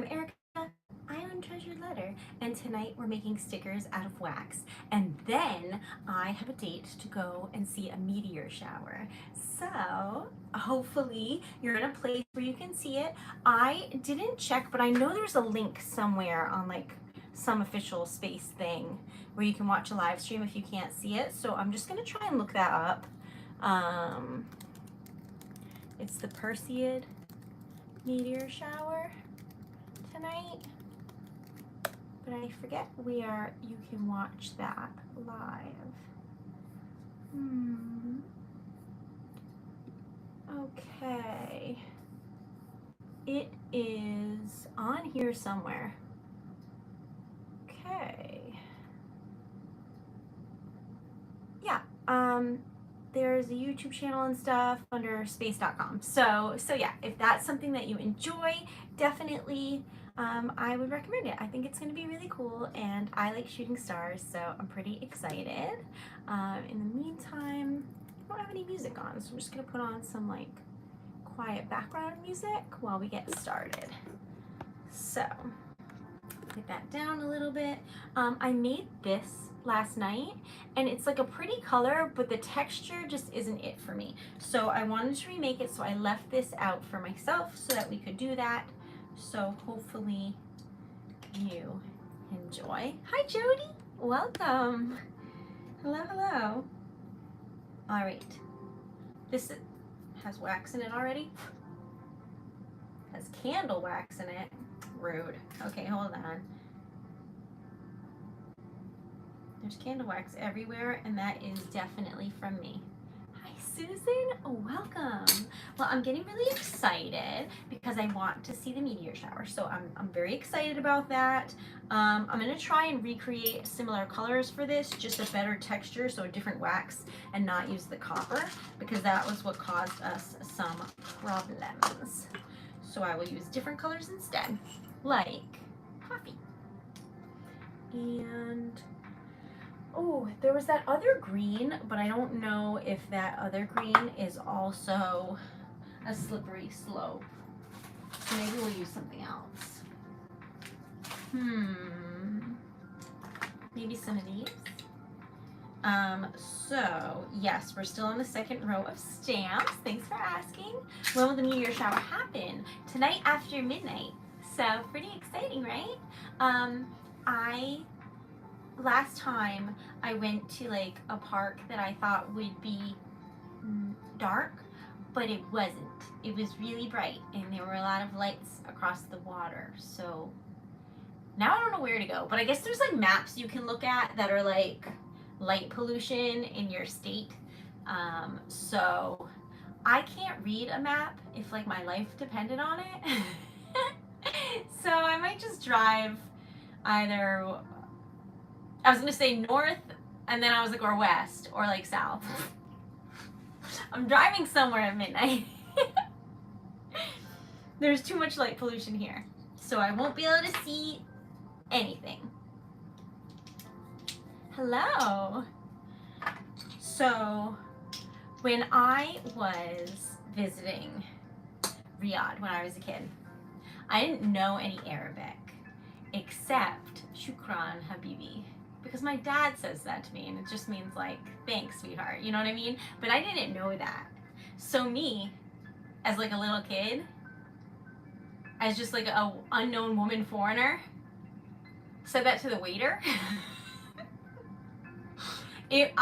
I'm Erica. I own Treasured Letter, and tonight we're making stickers out of wax. And then I have a date to go and see a meteor shower. So hopefully you're in a place where you can see it. I didn't check, but I know there's a link somewhere on like some official space thing where you can watch a live stream if you can't see it. So I'm just gonna try and look that up. It's the Perseid meteor shower tonight, but I forget where you can watch that live. Okay, it is on here somewhere. Okay, yeah, there's a YouTube channel and stuff under space.com. So yeah, if that's something that you enjoy, definitely I would recommend it. I think it's going to be really cool, and I like shooting stars, so I'm pretty excited. In the meantime, I don't have any music on, so I'm just going to put on some like quiet background music while we get started. So put that down a little bit. I made this last night, and it's like a pretty color, but the texture just isn't it for me. So I wanted to remake it, so I left this out for myself so that we could do that. So hopefully you enjoy. Hi Jody, welcome. Hello, hello. All right, this has wax in it already. Has candle wax in it. Rude. Okay, hold on. There's candle wax everywhere, and that is definitely from me. Hi Susan, welcome. Well, I'm getting really excited because I want to see the meteor shower, so I'm very excited about that. I'm gonna try and recreate similar colors for this, just a better texture, so a different wax, and not use the copper, because that was what caused us some problems. So I will use different colors instead, like coffee. And oh, there was that other green, but I don't know if that other green is also a slippery slope. So maybe we'll use something else. Maybe some of these. So yes, we're still on the second row of stamps. Thanks for asking. When will the meteor shower happen? Tonight after midnight. So pretty exciting, right? Last time I went to like a park that I thought would be dark, but it wasn't. It was really bright, and there were a lot of lights across the water. So now I don't know where to go, but I guess there's like maps you can look at that are like light pollution in your state. So I can't read a map if like my life depended on it. So I might just drive either, I was gonna say north, and then I was like, or west, or like south. I'm driving somewhere at midnight. There's too much light pollution here, so I won't be able to see anything. Hello. So when I was visiting Riyadh when I was a kid, I didn't know any Arabic except Shukran Habibi, because my dad says that to me, and it just means like, thanks sweetheart, you know what I mean? But I didn't know that. So me, as like a little kid, as just like a unknown woman foreigner, said that to the waiter. It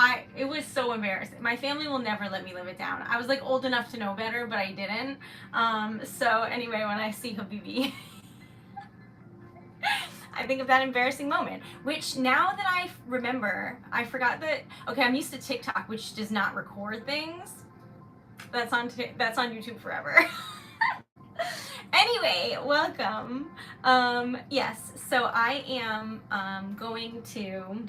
was so embarrassing. My family will never let me live it down. I was like old enough to know better, but I didn't. So anyway, when I see Habibi, I think of that embarrassing moment, which now that I remember, I forgot that, okay, I'm used to TikTok, which does not record things. That's on YouTube forever. Anyway, welcome. Yes, so I am going to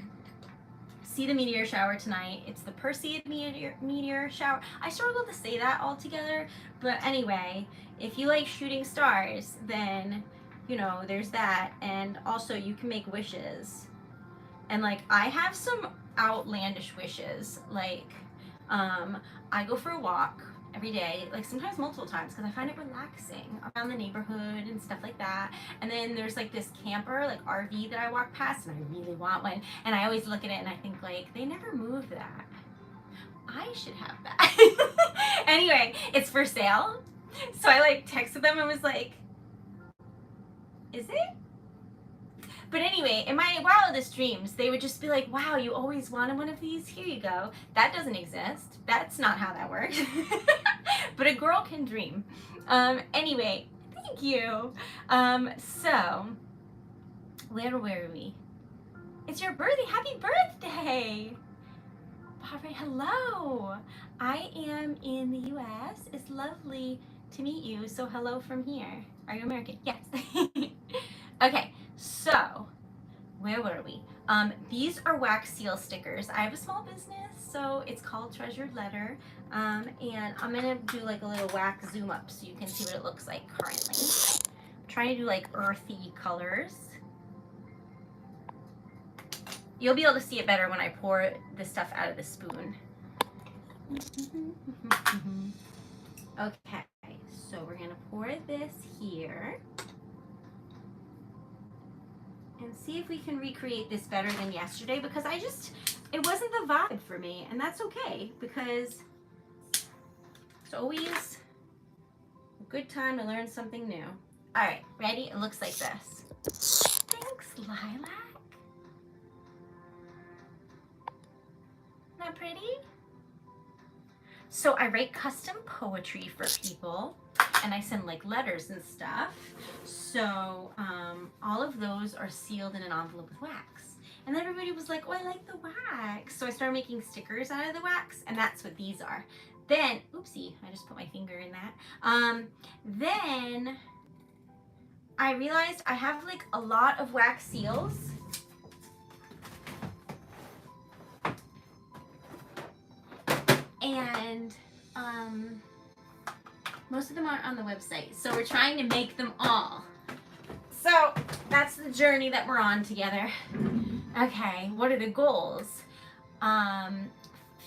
see the meteor shower tonight. It's the Perseid meteor shower. I struggle to say that all together, but anyway, if you like shooting stars, then you know there's that, and also you can make wishes. And like I have some outlandish wishes, like I go for a walk every day, like sometimes multiple times, because I find it relaxing around the neighborhood and stuff like that. And then there's like this camper, like RV that I walk past, and I really want one. And I always look at it and I think like, they never move that. I should have that. Anyway, it's for sale. So I like texted them and was like, is it? But anyway, in my wildest dreams, they would just be like, wow, you always wanted one of these? Here you go. That doesn't exist. That's not how that works. But a girl can dream. Anyway, thank you. So, where were we? It's your birthday. Happy birthday. Barbara, hello. I am in the U.S. It's lovely to meet you. So hello from here. Are you American? Yes. Okay, so where were we? These are wax seal stickers. I have a small business, so it's called Treasured Letter. And I'm gonna do like a little wax zoom up so you can see what it looks like currently. I'm trying to do like earthy colors. You'll be able to see it better when I pour the stuff out of the spoon. Okay, so we're gonna pour this here and see if we can recreate this better than yesterday, because it wasn't the vibe for me, and that's okay, because it's always a good time to learn something new. All right, ready? It looks like this. Thanks, Lilac. Not pretty? So I write custom poetry for people, and I send like letters and stuff. So all of those are sealed in an envelope with wax. And then everybody was like, oh, I like the wax. So I started making stickers out of the wax, and that's what these are. Then, oopsie, I just put my finger in that. Then I realized I have like a lot of wax seals. And most of them aren't on the website, so we're trying to make them all. So that's the journey that we're on together. Okay, what are the goals? $50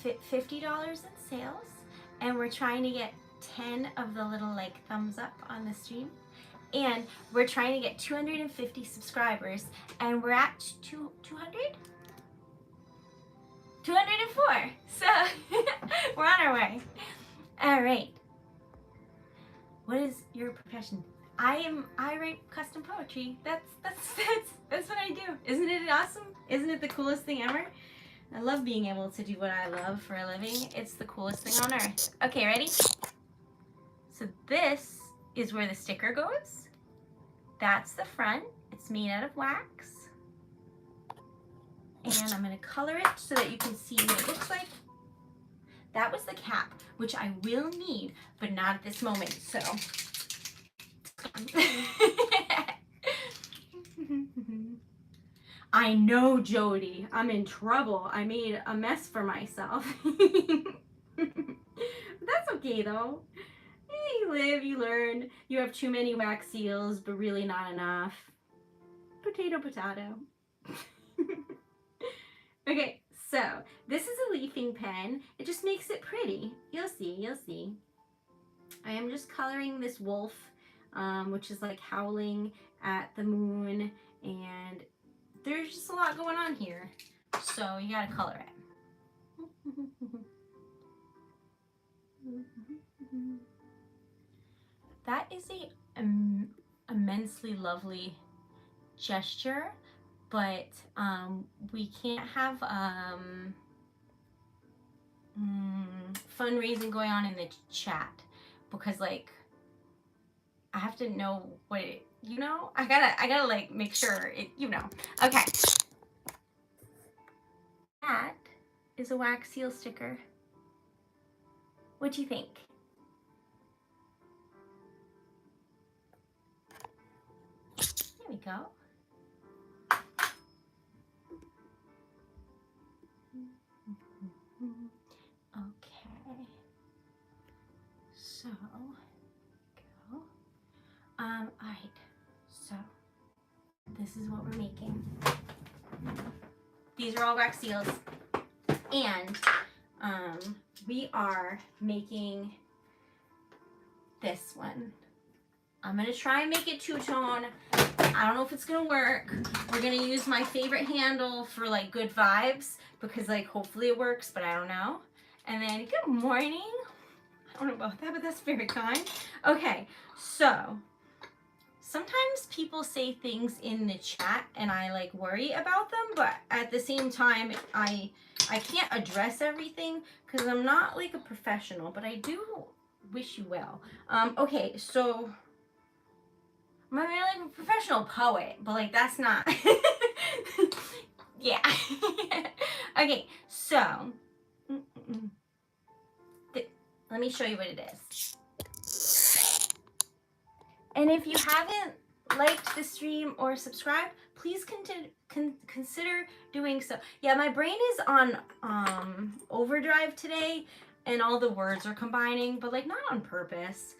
in sales, and we're trying to get 10 of the little like thumbs up on the stream, and we're trying to get 250 subscribers, and we're at 200? 204. So we're on our way. All right. What is your profession? I write custom poetry. That's what I do. Isn't it awesome? Isn't it the coolest thing ever? I love being able to do what I love for a living. It's the coolest thing on earth. Okay, ready? So this is where the sticker goes. That's the front. It's made out of wax. And I'm going to color it so that you can see what it looks like. That was the cap, which I will need, but not at this moment, so. I know, Jody. I'm in trouble. I made a mess for myself. That's okay, though. Hey, you live, you learn. You have too many wax seals, but really not enough. Potato, potato. Okay, so this is a leafing pen. It just makes it pretty. You'll see, you'll see. I am just coloring this wolf, which is like howling at the moon, and there's just a lot going on here. So you gotta color it. That is a immensely lovely gesture. But we can't have fundraising going on in the chat, because like I have to know what it, you know, I gotta like make sure it, you know. Okay, that is a wax seal sticker. What do you think? There we go. Okay, so go. All right, so this is what we're making. These are all wax seals, and we are making this one. I'm going to try and make it two-tone. I don't know if it's going to work. We're going to use my favorite handle for like good vibes because like hopefully it works, but I don't know. And then good morning. I don't know about that, but that's very kind. Okay, so sometimes people say things in the chat and I like worry about them, but at the same time, I can't address everything because I'm not like a professional, but I do wish you well. Okay, so I'm not really like a professional poet, but like that's not. Yeah. Okay, so let me show you what it is. And if you haven't liked the stream or subscribed, please consider doing so. Yeah, my brain is on overdrive today, and all the words are combining, but like not on purpose.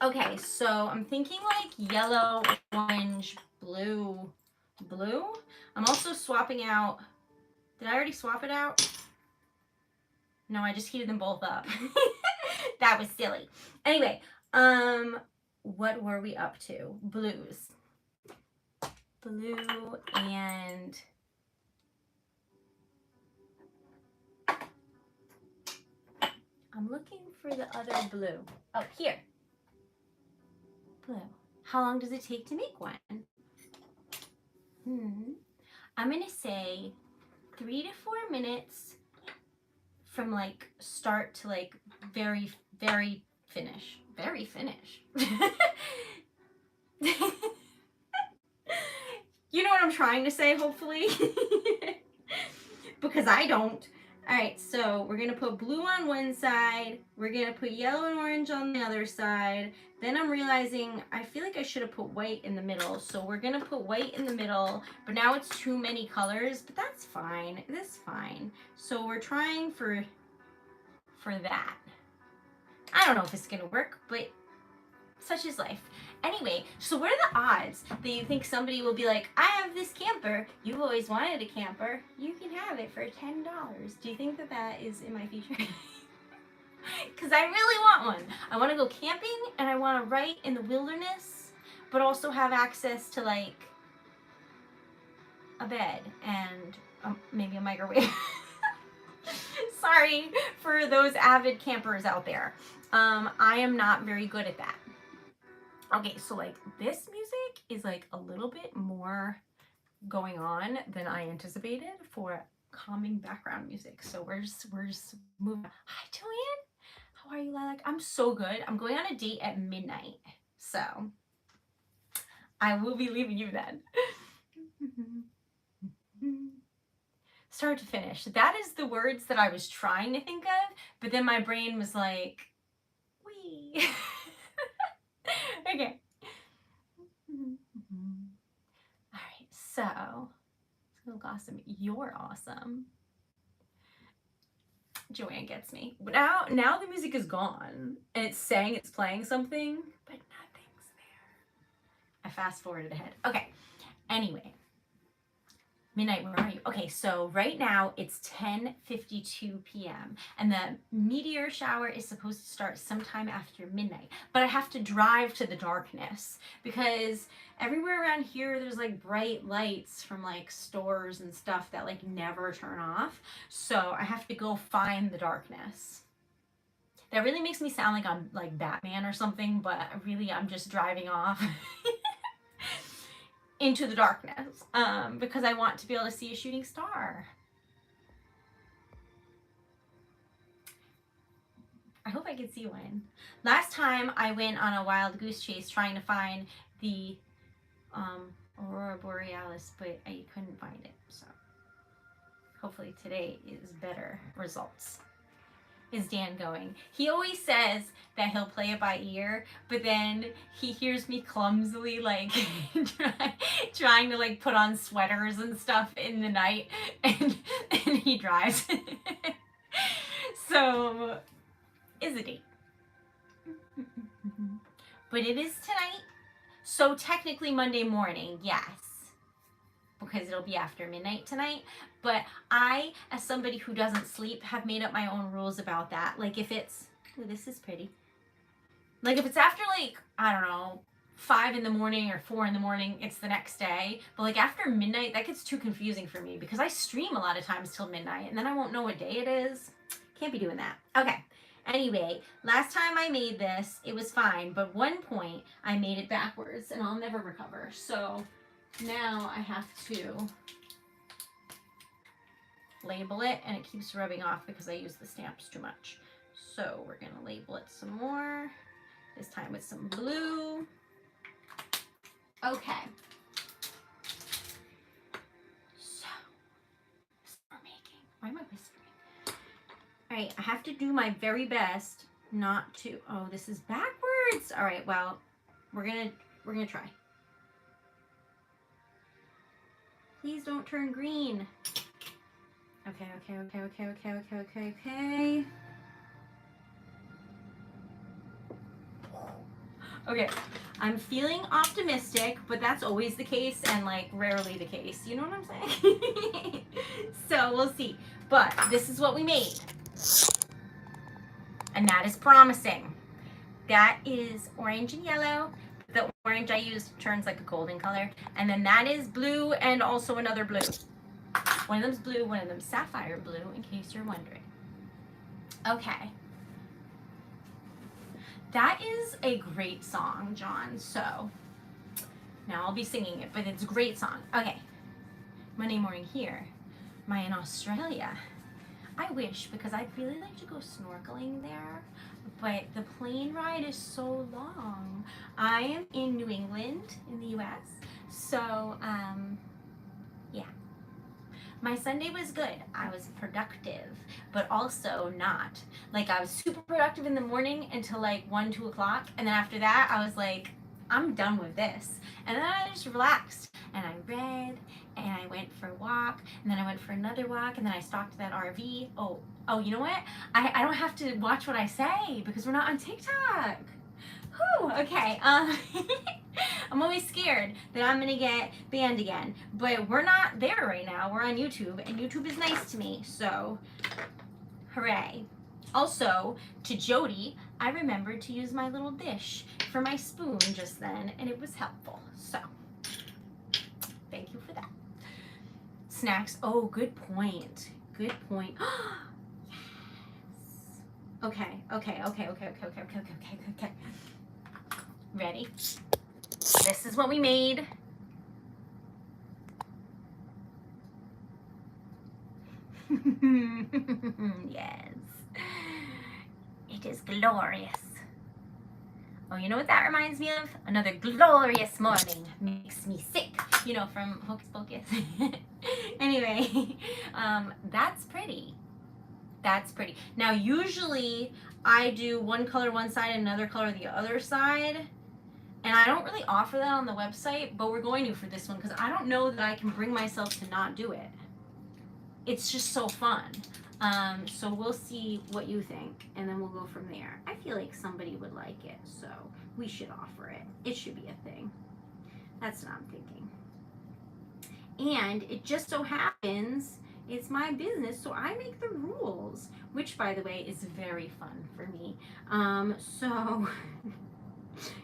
Okay, so I'm thinking like yellow, orange, blue. I'm also swapping out. Did I already swap it out? No, I just heated them both up. That was silly. Anyway, what were we up to? Blues. Blue and I'm looking for the other blue. Oh, here. Blue. How long does it take to make one? I'm gonna say 3 to 4 minutes from like start to like very, very finish. Very finish. You know what I'm trying to say, hopefully. Because I don't. Alright, so we're going to put blue on one side. We're going to put yellow and orange on the other side. Then I'm realizing I feel like I should have put white in the middle. So we're going to put white in the middle. But now it's too many colors. But that's fine. That's fine. So we're trying for that. I don't know if it's going to work, but such is life. Anyway, so what are the odds that you think somebody will be like, I have this camper. You've always wanted a camper. You can have it for $10. Do you think that that is in my future? Because I really want one. I want to go camping and I want to write in the wilderness, but also have access to like a bed and maybe a microwave. Sorry for those avid campers out there. I am not very good at that. Okay, so like this music is like a little bit more going on than I anticipated for calming background music. So we're just moving. Hi, Joanne. How are you, Lilac? I'm so good. I'm going on a date at midnight. So I will be leaving you then. Start to finish. That is the words that I was trying to think of, but then my brain was like, wee. Okay. All right, so awesome. You're awesome. Joanne gets me. But now the music is gone and it's saying it's playing something, but nothing's there. I fast forwarded ahead. Okay. Anyway. Midnight, where are you? Okay, so right now it's 10:52 p.m. and the meteor shower is supposed to start sometime after midnight. But I have to drive to the darkness because everywhere around here there's like bright lights from like stores and stuff that like never turn off. So I have to go find the darkness. That really makes me sound like I'm like Batman or something, but really I'm just driving off. Into the darkness because I want to be able to see a shooting star. I hope I can see one. Last time I went on a wild goose chase trying to find the Aurora Borealis, but I couldn't find it. So hopefully today is better results. Is Dan going? He always says that he'll play it by ear, but then he hears me clumsily like trying to like put on sweaters and stuff in the night, and he drives. So is a date. But it is tonight, so technically Monday morning, yes. Because it'll be after midnight tonight. But I, as somebody who doesn't sleep, have made up my own rules about that. Like if it's, oh, this is pretty. Like if it's after like, I don't know, 5 in the morning or 4 in the morning, it's the next day. But like after midnight, that gets too confusing for me because I stream a lot of times till midnight and then I won't know what day it is. Can't be doing that. Okay. Anyway, last time I made this, it was fine, but one point I made it backwards and I'll never recover. So now I have to label it and it keeps rubbing off because I use the stamps too much. So we're gonna label it some more, this time with some blue. Okay. So, we're making, why am I whispering? All right, I have to do my very best not to, oh, this is backwards. All right, well, we're gonna try. Please don't turn green. Okay. Okay, I'm feeling optimistic, but that's always the case and like rarely the case. You know what I'm saying? So we'll see. But this is what we made. And that is promising. That is orange and yellow. The orange I used turns like a golden color. And then that is blue and also another blue. One of them's blue, one of them's sapphire blue, in case you're wondering. Okay. That is a great song, John. So now I'll be singing it, but it's a great song. Okay. Monday morning here. Am I in Australia? I wish, because I'd really like to go snorkeling there, but the plane ride is so long. I am in New England in the US, so yeah. My Sunday was good. I was productive, but also not. Like I was super productive in the morning until like 1, 2 o'clock, and then after that I was like, I'm done with this. And then I just relaxed and I read and I went for a walk and then I went for another walk and then I stopped that RV. Oh, you know what? I don't have to watch what I say because we're not on TikTok. Whew, okay. I'm always scared that I'm gonna get banned again, but we're not there right now. We're on YouTube and YouTube is nice to me, so hooray. Also, to Jody, I remembered to use my little dish for my spoon just then, and it was helpful. So, thank you for that. Snacks. Oh, good point. Good point. Yes. Okay. Ready? This is what we made. Yes. It is glorious. Oh, you know what that reminds me of? Another glorious morning makes me sick. You know, from Hocus Pocus. Anyway, that's pretty. That's pretty. Now, usually I do one color one side and another color the other side. And I don't really offer that on the website, but we're going to for this one because I don't know that I can bring myself to not do it. It's just so fun. So we'll see what you think, and then we'll go from there. I feel like somebody would like it, so we should offer it. It should be a thing. That's what I'm thinking. And it just so happens it's my business, so I make the rules, which, by the way, is very fun for me. So,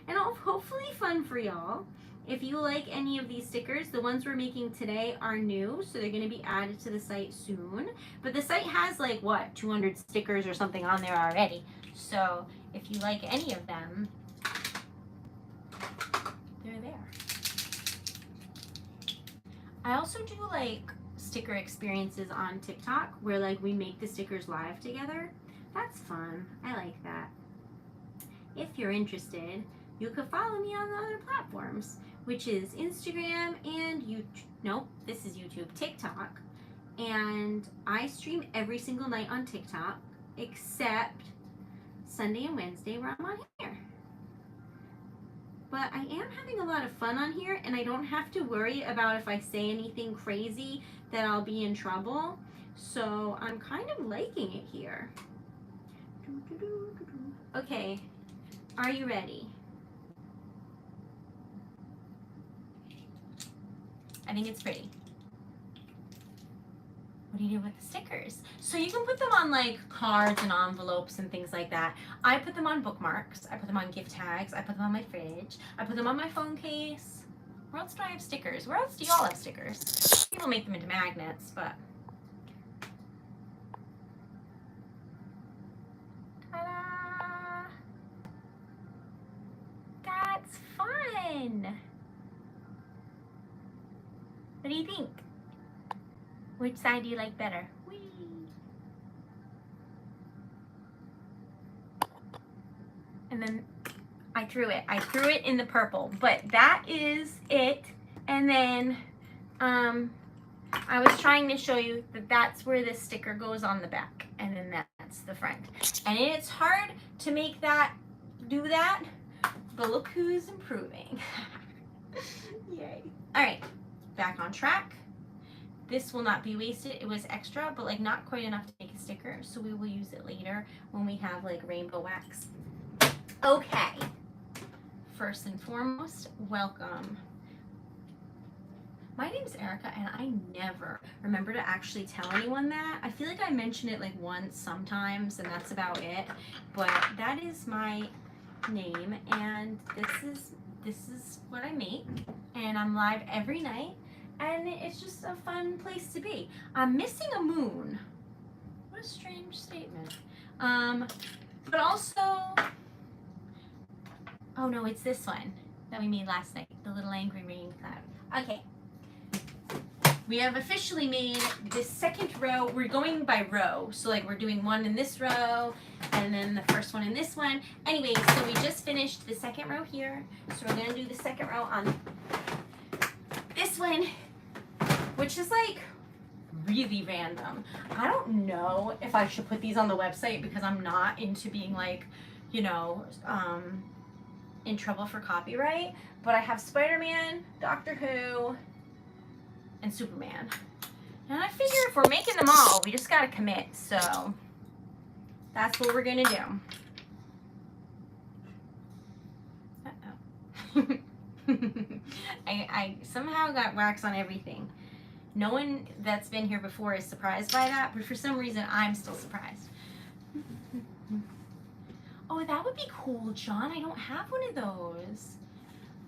and hopefully fun for y'all. If you like any of these stickers, the ones we're making today are new, so they're going to be added to the site soon. But the site has like, what, 200 stickers or something on there already. So if you like any of them, they're there. I also do like sticker experiences on TikTok where like we make the stickers live together. That's fun. I like that. If you're interested, you could follow me on the other platforms, which is Instagram and YouTube. Nope, this is YouTube, TikTok. And I stream every single night on TikTok, except Sunday and Wednesday where I'm on here. But I am having a lot of fun on here, and I don't have to worry about if I say anything crazy that I'll be in trouble. So I'm kind of liking it here. Okay, are you ready? I think it's pretty. what do you do with the stickers? So you can put them on like cards and envelopes and things like that. I put them on bookmarks. I put them on gift tags. I put them on my fridge. I put them on my phone case. Where else do I have stickers? Where else do y'all have stickers? People make them into magnets, but. Ta-da! That's fun. What do you think? Which side do you like better? Whee! And then I threw it. I threw it in the purple, but that is it. And then I was trying to show you that that's where this sticker goes on the back, and then that's the front. And it's hard to make that do that, but look who's improving. Yay. All right, back on track. This will not be wasted. It was extra, but like not quite enough to make a sticker, so we will use it later when we have like rainbow wax. Okay, first and foremost, welcome. My name's Erica, and I never remember to actually tell anyone that. I feel like I mention it like once sometimes, and that's about it. But that is my name, and this is what I make, and I'm live every night, and it's just a fun place to be. I'm missing a moon. What a strange statement. But also, oh no, it's this one that we made last night, the little angry rain cloud. Okay. We have officially made this second row. We're going by row. So like we're doing one in this row and then the first one in this one. Anyway, so we just finished the second row here. So we're gonna do the second row on this one, which is like really random. I don't know if I should put these on the website because I'm not into being like, you know, in trouble for copyright. But I have Spider-Man, Doctor Who, and Superman. And I figure if we're making them all, we just gotta commit. So that's what we're gonna do. Uh-oh. I somehow got wax on everything. No one that's been here before is surprised by that, but for some reason I'm still surprised. Oh, that would be cool, John. I don't have one of those.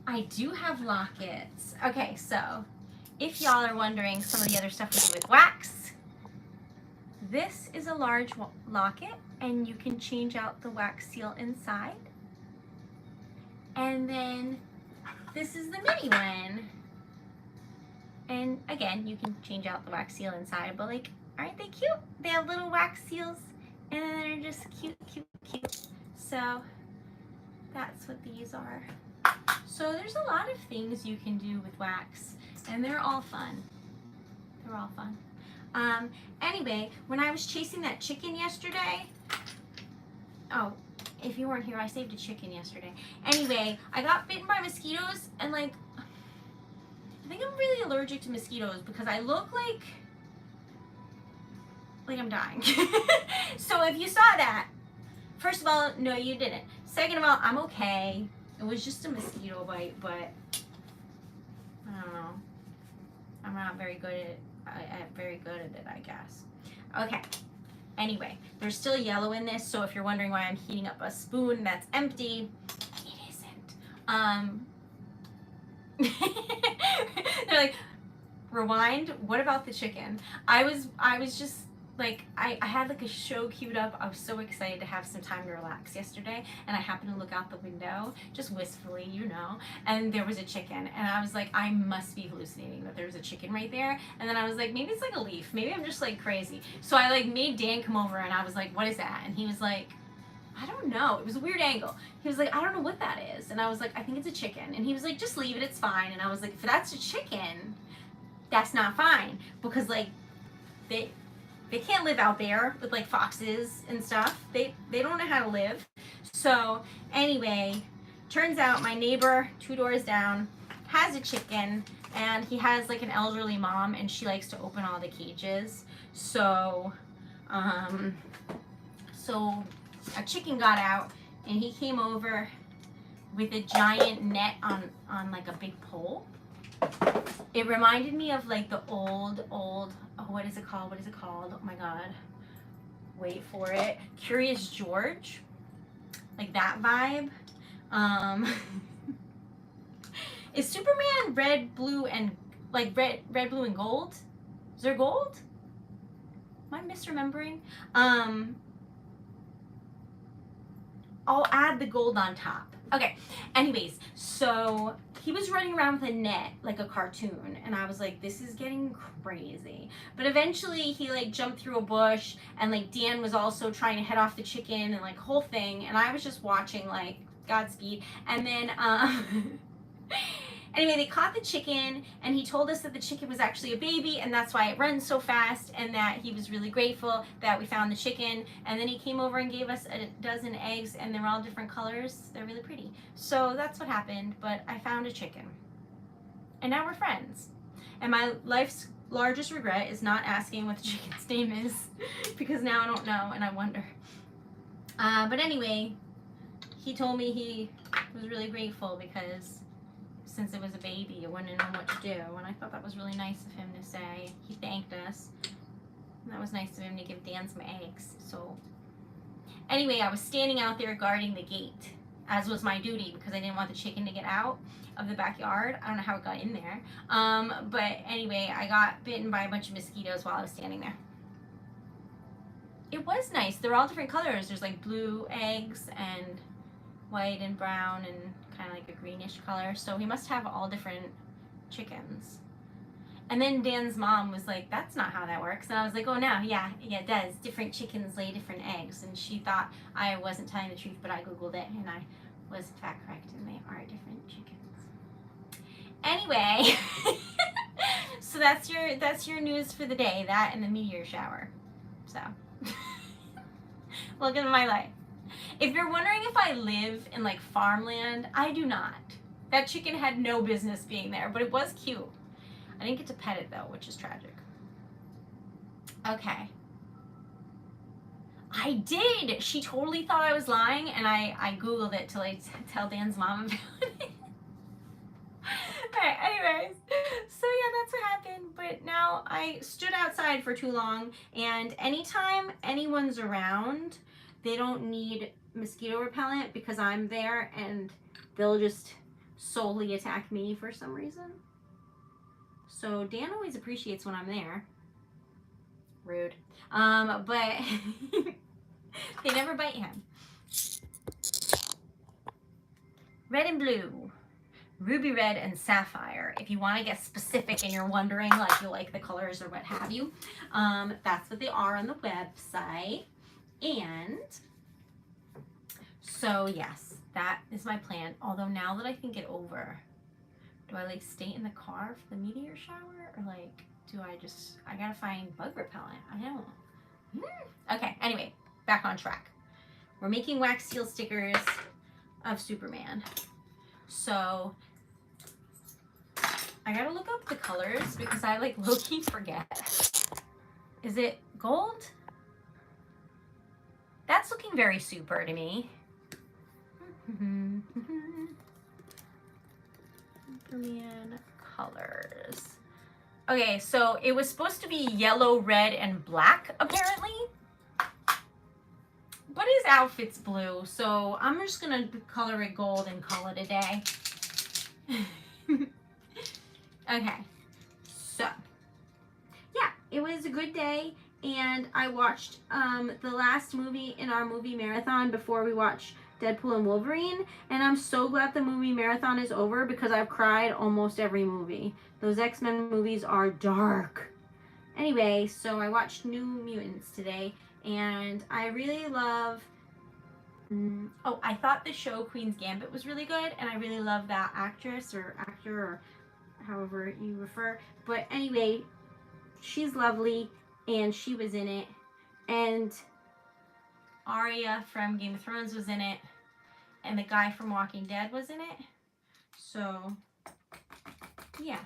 I do have lockets. Okay, so if y'all are wondering some of the other stuff we do with wax, this is a large locket, and you can change out the wax seal inside. And then this is the mini one. And again, you can change out the wax seal inside, but like, aren't they cute? They have little wax seals, and they're just cute, cute, cute. So that's what these are. So there's a lot of things you can do with wax, and they're all fun. They're all fun. Anyway, when I was chasing that chicken yesterday, oh, if you weren't here, I saved a chicken yesterday. Anyway, I got bitten by mosquitoes, and like, I think I'm really allergic to mosquitoes because I look like I'm dying. So if you saw that, first of all, no, you didn't. Second of all, I'm okay. It was just a mosquito bite, but I don't know. I'm not very good at it, I guess. Okay. Anyway, there's still yellow in this, so if you're wondering why I'm heating up a spoon that's empty, it isn't. They're like, rewind. What about the chicken? I was just like, I had like a show queued up. I was so excited to have some time to relax yesterday, and I happened to look out the window, just wistfully, you know, and there was a chicken, and I was like, I must be hallucinating that there's a chicken right there. And then I was like, maybe it's like a leaf. Maybe I'm just like crazy. So I like made Dan come over, and I was like, what is that? And he was like, I don't know. It was a weird angle. He was like, I don't know what that is. And I was like, I think it's a chicken. And he was like, just leave it. It's fine. And I was like, if that's a chicken, that's not fine. Because like, they can't live out there with like foxes and stuff. They don't know how to live. So anyway, turns out my neighbor 2 doors down has a chicken, and he has like an elderly mom, and she likes to open all the cages. So a chicken got out, and he came over with a giant net on like a big pole. It reminded me of like the old, oh what is it called? What is it called? Oh my god. Wait for it. Curious George. Like that vibe. Is Superman red, blue, and like red, blue, and gold? Is there gold? Am I misremembering? I'll add the gold on top. Okay, anyways, so he was running around with a net like a cartoon, and I was like, this is getting crazy. But eventually he like jumped through a bush, and like Dan was also trying to head off the chicken and like whole thing, and I was just watching like Godspeed. And then anyway, they caught the chicken, and he told us that the chicken was actually a baby, and that's why it runs so fast, and that he was really grateful that we found the chicken. And then he came over and gave us a dozen eggs, and they're all different colors. They're really pretty. So that's what happened, but I found a chicken. And now we're friends. And my life's largest regret is not asking what the chicken's name is, because now I don't know, and I wonder. But anyway, he told me he was really grateful because since it was a baby, it wouldn't know what to do, and I thought that was really nice of him to say. He thanked us, and that was nice of him to give Dan some eggs. So anyway, I was standing out there guarding the gate, as was my duty, because I didn't want the chicken to get out of the backyard. I don't know how it got in there, but anyway, I got bitten by a bunch of mosquitoes while I was standing there. It was nice. They're all different colors. There's like blue eggs and white and brown and kind of like a greenish color. So he must have all different chickens. And then Dan's mom was like, that's not how that works. And I was like, oh no, yeah, it does. Different chickens lay different eggs. And she thought I wasn't telling the truth, but I Googled it, and I was in fact correct, and they are different chickens. Anyway, so that's your news for the day, that and the meteor shower. So welcome to my life. If you're wondering if I live in like farmland, I do not. That chicken had no business being there, but it was cute. I didn't get to pet it though, which is tragic. Okay. I did! She totally thought I was lying, and I Googled it to like tell Dan's mom about it. Alright, anyways. So yeah, that's what happened. But now I stood outside for too long, and anytime anyone's around, they don't need mosquito repellent because I'm there, and they'll just solely attack me for some reason. So Dan always appreciates when I'm there. Rude. But they never bite him. Red and blue. Ruby red and sapphire. If you want to get specific and you're wondering like you like the colors or what have you, that's what they are on the website. And so yes, that is my plan. Although now that I think it over, do I like stay in the car for the meteor shower, or like do I gotta find bug repellent? I don't know. Okay, anyway, back on track. We're making wax seal stickers of Superman. So I gotta look up the colors because I like low-key forget. Is it gold? That's looking very super to me. Superman colors. Okay, so it was supposed to be yellow, red, and black, apparently. But his outfit's blue, so I'm just gonna color it gold and call it a day. Okay, so yeah, it was a good day, and I watched the last movie in our movie marathon before we watched Deadpool and Wolverine, and I'm so glad the movie marathon is over because I've cried almost every movie. Those X-Men movies are dark. Anyway, so I watched New Mutants today, and I really love... oh, I thought the show Queen's Gambit was really good, and I really love that actress or actor or however you refer. But anyway, she's lovely, and she was in it, and Arya from Game of Thrones was in it, and the guy from Walking Dead was in it. So, yeah.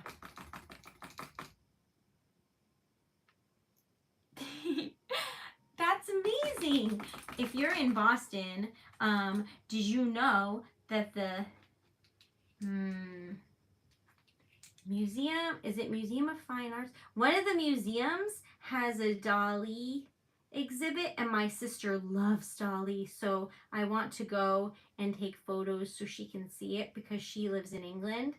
That's amazing. If you're in Boston, did you know that the museum, is it Museum of Fine Arts? One of the museums has a Dali exhibit, and my sister loves Dali, so I want to go and take photos so she can see it because she lives in England.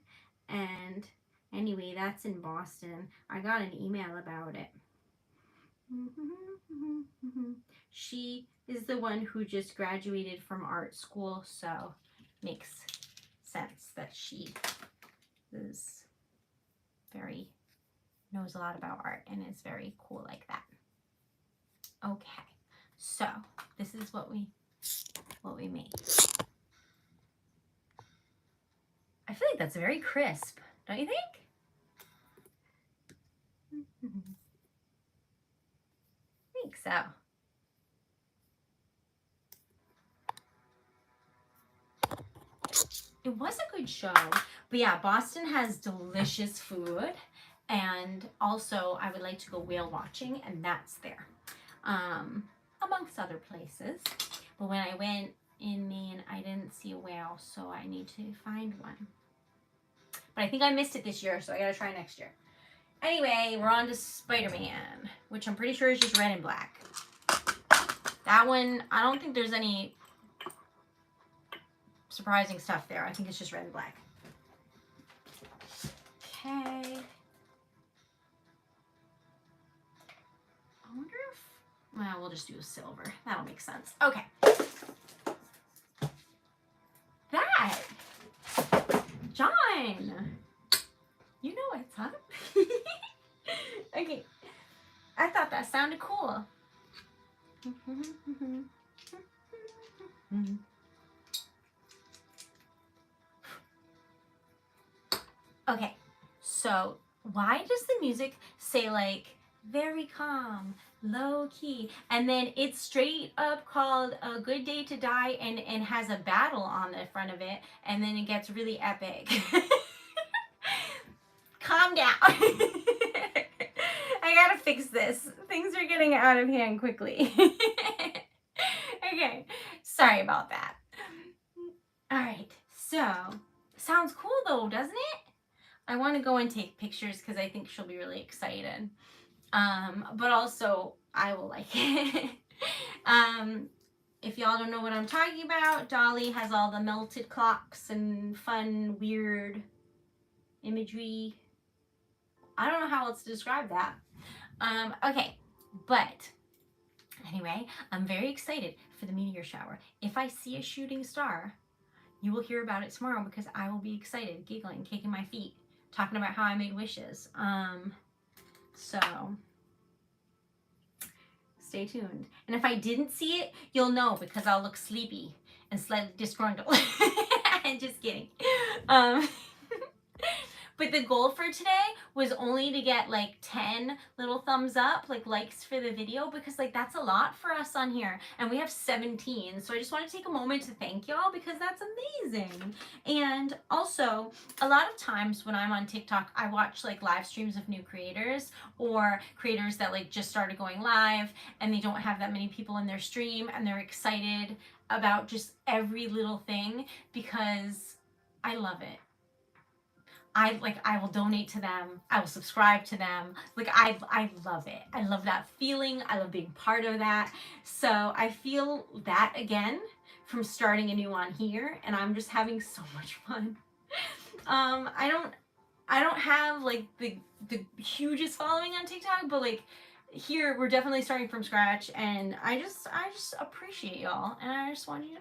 And anyway, that's in Boston. I got an email about it. She is the one who just graduated from art school, so makes sense that she is very knows a lot about art and is very cool like that. Okay, so this is what we made. I feel like that's very crisp, don't you think? I think so. It was a good show, but yeah, Boston has delicious food, and also I would like to go whale watching, and that's there, amongst other places. But when I went in Maine, I didn't see a whale, so I need to find one. But I think I missed it this year, so I gotta try next year. Anyway, we're on to Spider-Man, which I'm pretty sure is just red and black. That one, I don't think there's any surprising stuff there. I think it's just red and black. Okay. I wonder if, well, we'll just do a silver. That'll make sense. Okay. That, John, you know what's up. Okay. I thought that sounded cool. Okay, so why does the music say like very calm, low key, and then it's straight up called A Good Day to Die and has a battle on the front of it, and then it gets really epic. Calm down. I gotta fix this. Things are getting out of hand quickly. Okay, sorry about that. All right, so sounds cool though, doesn't it? I want to go and take pictures because I think she'll be really excited. But also I will like it. If y'all don't know what I'm talking about, Dolly has all the melted clocks and fun, weird imagery. I don't know how else to describe that. Okay, but anyway, I'm very excited for the meteor shower. If I see a shooting star, you will hear about it tomorrow because I will be excited, giggling, kicking my feet, talking about how I made wishes. So stay tuned. And if I didn't see it, you'll know because I'll look sleepy and slightly disgruntled. Just kidding. But the goal for today was only to get like 10 little thumbs up, like likes for the video, because like that's a lot for us on here. And we have 17. So I just want to take a moment to thank y'all because that's amazing. And also, a lot of times when I'm on TikTok, I watch like live streams of new creators or creators that like just started going live and they don't have that many people in their stream and they're excited about just every little thing because I love it. I will donate to them. I will subscribe to them. Like I love it. I love that feeling. I love being part of that. So I feel that again from starting a new one here, and I'm just having so much fun. I don't have like the hugest following on TikTok, but like here we're definitely starting from scratch, and I just appreciate y'all, and I just want you to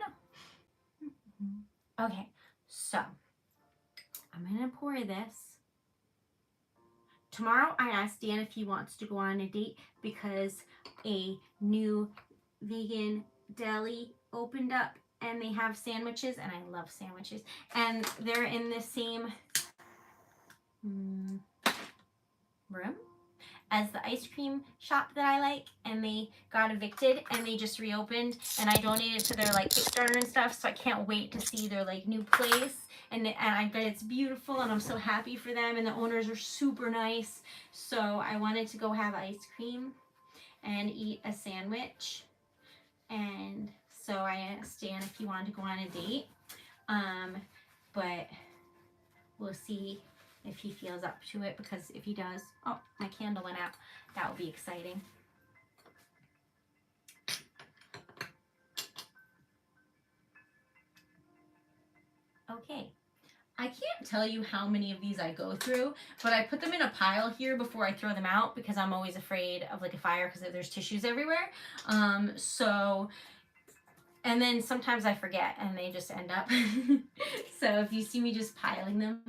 know. Okay, so I'm gonna pour this. Tomorrow I asked Dan if he wants to go on a date because a new vegan deli opened up and they have sandwiches, and I love sandwiches, and they're in the same room as the ice cream shop that I like, and they got evicted and they just reopened, and I donated to their like Kickstarter and stuff, so I can't wait to see their like new place, and I bet it's beautiful, and I'm so happy for them, and the owners are super nice. So I wanted to go have ice cream and eat a sandwich, and so I asked Dan if he wanted to go on a date, but we'll see if he feels up to it, because if he does, oh, my candle went out. That would be exciting. Okay. I can't tell you how many of these I go through, but I put them in a pile here before I throw them out because I'm always afraid of like a fire because there's tissues everywhere. And then sometimes I forget and they just end up. So if you see me just piling them.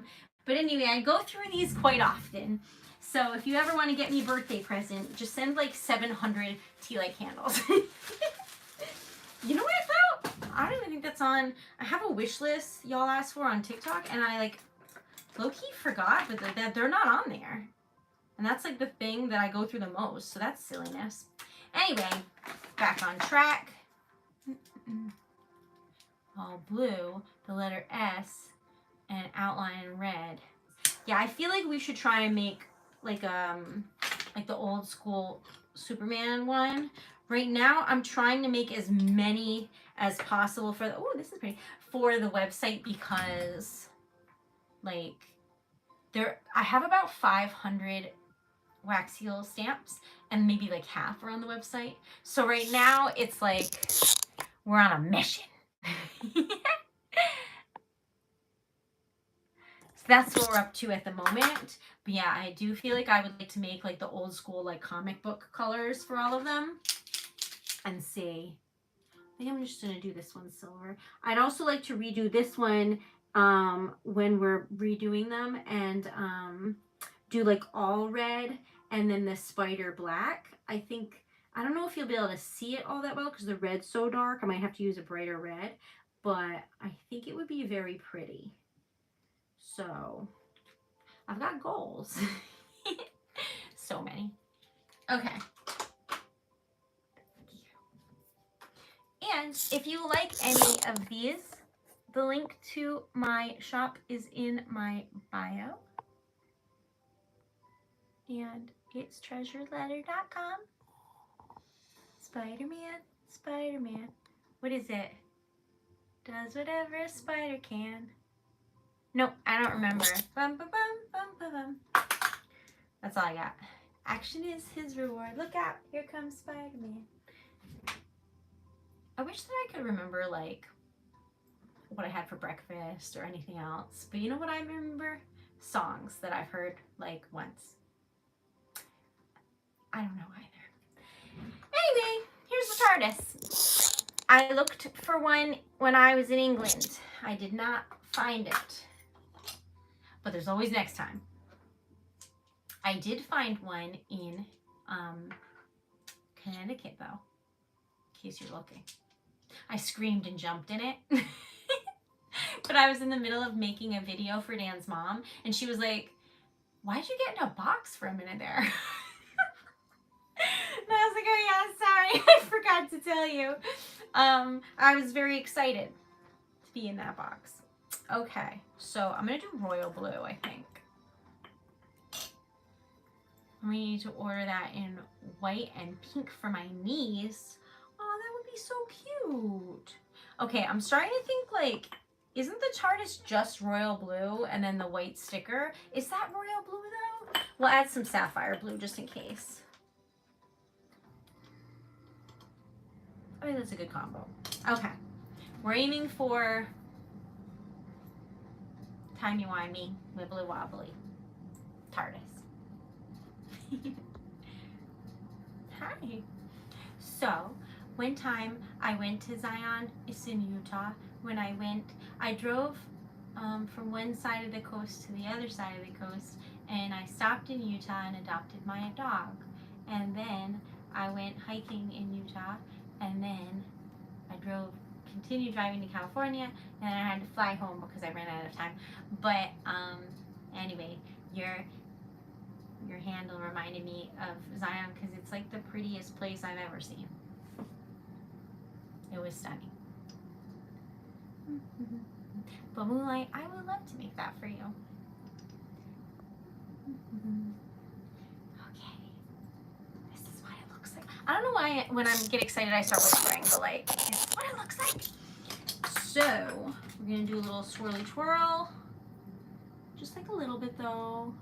But anyway, I go through these quite often. So if you ever want to get me a birthday present, just send like 700 tea light candles. You know what I found? I don't even think that's on. I have a wish list y'all asked for on TikTok, and I like low-key forgot, but they're not on there. And that's like the thing that I go through the most, so that's silliness. Anyway, back on track. All blue, the letter S, and outline in red. Yeah, I feel like we should try and make like the old school Superman one. Right now, I'm trying to make as many as possible for the, oh, this is pretty, for the website because, like, I have about 500 wax seal stamps and maybe like half are on the website. So right now, it's like we're on a mission. So that's what we're up to at the moment. But yeah, I do feel like I would like to make like the old school like comic book colors for all of them. And see. I think I'm just going to do this one silver. I'd also like to redo this one when we're redoing them and do like all red and then the spider black. I don't know if you'll be able to see it all that well because the red's so dark. I might have to use a brighter red, but I think it would be very pretty. So I've got goals. So many. Okay. And if you like any of these, the link to my shop is in my bio. And it's TreasuredLetter.com. Spider-Man, Spider-Man. What is it? Does whatever a spider can. Nope, I don't remember. Bum, bum, bum, bum, bum, bum. That's all I got. Action is his reward. Look out, here comes Spider-Man. I wish that I could remember, like, what I had for breakfast or anything else. But you know what I remember? Songs that I've heard, like, once. I don't know either. Anyway, here's the TARDIS. I looked for one when I was in England. I did not find it. But there's always next time. I did find one in Connecticut, though, in case you're looking. I screamed and jumped in it. But I was in the middle of making a video for Dan's mom, and she was like, why'd you get in a box for a minute there? And I was like, oh yeah, sorry, I forgot to tell you. I was very excited to be in that box. Okay, so I'm gonna do royal blue, I think. We need to order that in white and pink for my niece. Oh, that would be so cute. Okay, I'm starting to think, like, isn't the TARDIS just royal blue and then the white sticker? Is that royal blue though? We'll add some sapphire blue just in case. I think that's a good combo. Okay, we're aiming for timey-wimey, wibbly-wobbly TARDIS. Hi. So, one time I went to Zion, it's in Utah. When I went, I drove from one side of the coast to the other side of the coast, and I stopped in Utah and adopted my dog. And then I went hiking in Utah, and then I continued driving to California, and then I had to fly home because I ran out of time. But anyway, your handle reminded me of Zion because it's like the prettiest place I've ever seen. It was stunning. But Moonlight, I would love to make that for you. Okay. This is what it looks like. I don't know why when I get excited I start whispering, but like, it's what it looks like. So, we're going to do a little swirly twirl. just like a little bit though.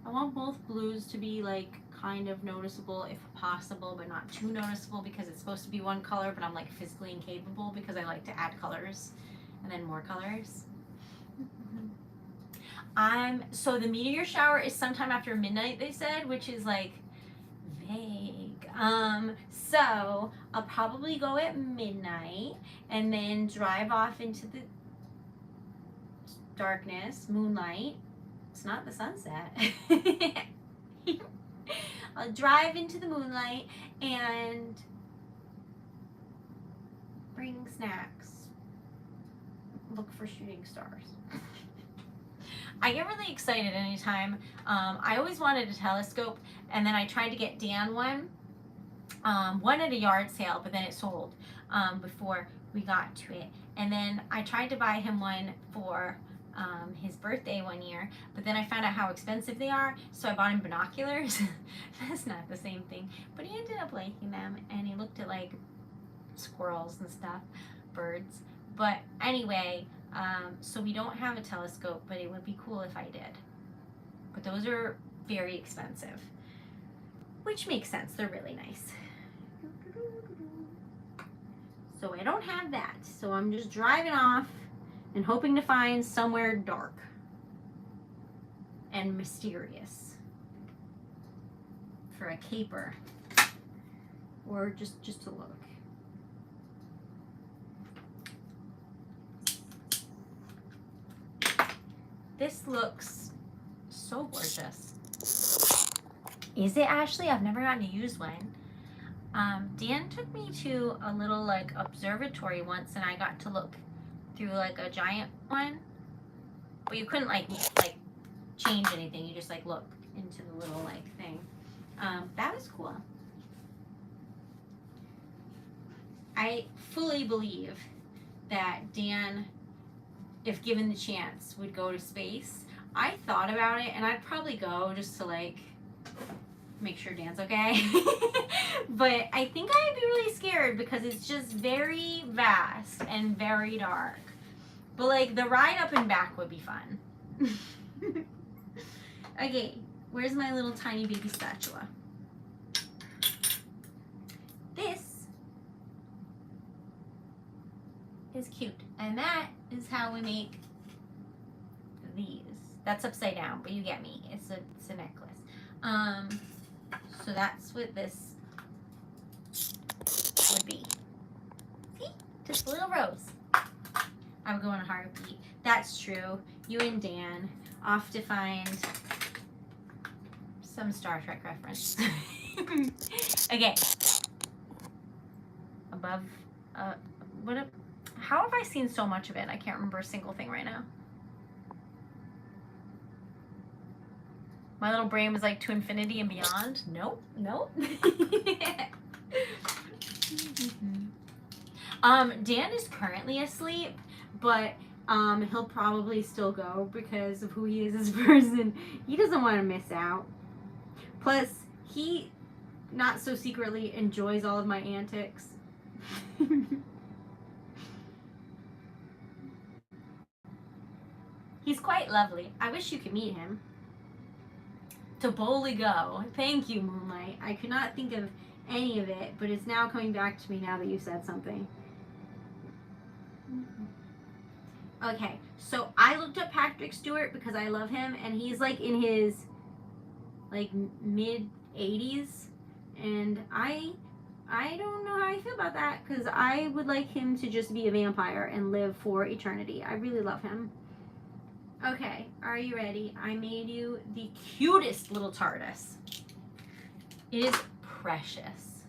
I want both blues to be like kind of noticeable if possible, but not too noticeable because it's supposed to be one color, but I'm like physically incapable because I like to add colors and then more colors. So the meteor shower is sometime after midnight, they said, which is like vague. So I'll probably go at midnight and then drive off into the darkness, moonlight. It's not the sunset. I'll drive into the moonlight and bring snacks. Look for shooting stars. I get really excited anytime. I always wanted a telescope, and then I tried to get Dan one at a yard sale, but then it sold before we got to it. And then I tried to buy him one for his birthday one year, but then I found out how expensive they are, so I bought him binoculars. That's not the same thing, but he ended up liking them, and he looked at like squirrels and stuff, birds. But anyway, so we don't have a telescope, but it would be cool if I did. But those are very expensive, which makes sense. They're really nice. So I don't have that. So I'm just driving off and hoping to find somewhere dark and mysterious for a caper or just to look. This looks so gorgeous. Is it, Ashley? I've never gotten to use one. Dan took me to a little like observatory once, and I got to look through like a giant one, but you couldn't like change anything. You just like look into the little like thing. That was cool. I fully believe that Dan, if given the chance, would go to space. I thought about it, and I'd probably go just to like make sure Dan's okay. But I think I'd be really scared because it's just very vast and very dark. But like the ride up and back would be fun. Okay, where's my little tiny baby spatula? This is cute, and that is how we make these. That's upside down, but you get me. It's a necklace. So that's what this would be. See? Just a little rose. I would go on a heartbeat. That's true. You and Dan off to find some Star Trek reference. Okay. Above, how have I seen so much of it? I can't remember a single thing right now. My little brain was like to infinity and beyond. Nope, nope. Dan is currently asleep, but he'll probably still go because of who he is as a person. He doesn't want to miss out. Plus, he not so secretly enjoys all of my antics. He's quite lovely. I wish you could meet him. To boldly go. Thank you, Moonlight. I could not think of any of it, but it's now coming back to me now that you said something. Okay, so I looked up Patrick Stewart because I love him, and he's like in his like mid 80s, and I don't know how I feel about that because I would like him to just be a vampire and live for eternity. I really love him. Okay, are you ready? I made you the cutest little TARDIS. It is precious.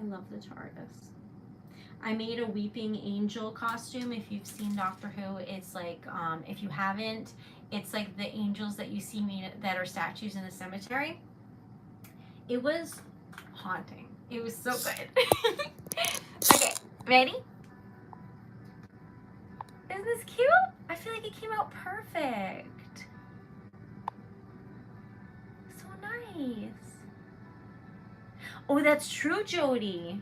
I love the TARDIS. I made a weeping angel costume. If you've seen Doctor Who, it's like, if you haven't, it's like the angels that you see that are statues in the cemetery. It was haunting. It was so good. Okay, ready? Isn't this cute? I feel like it came out perfect. So nice. Oh, that's true, Jody.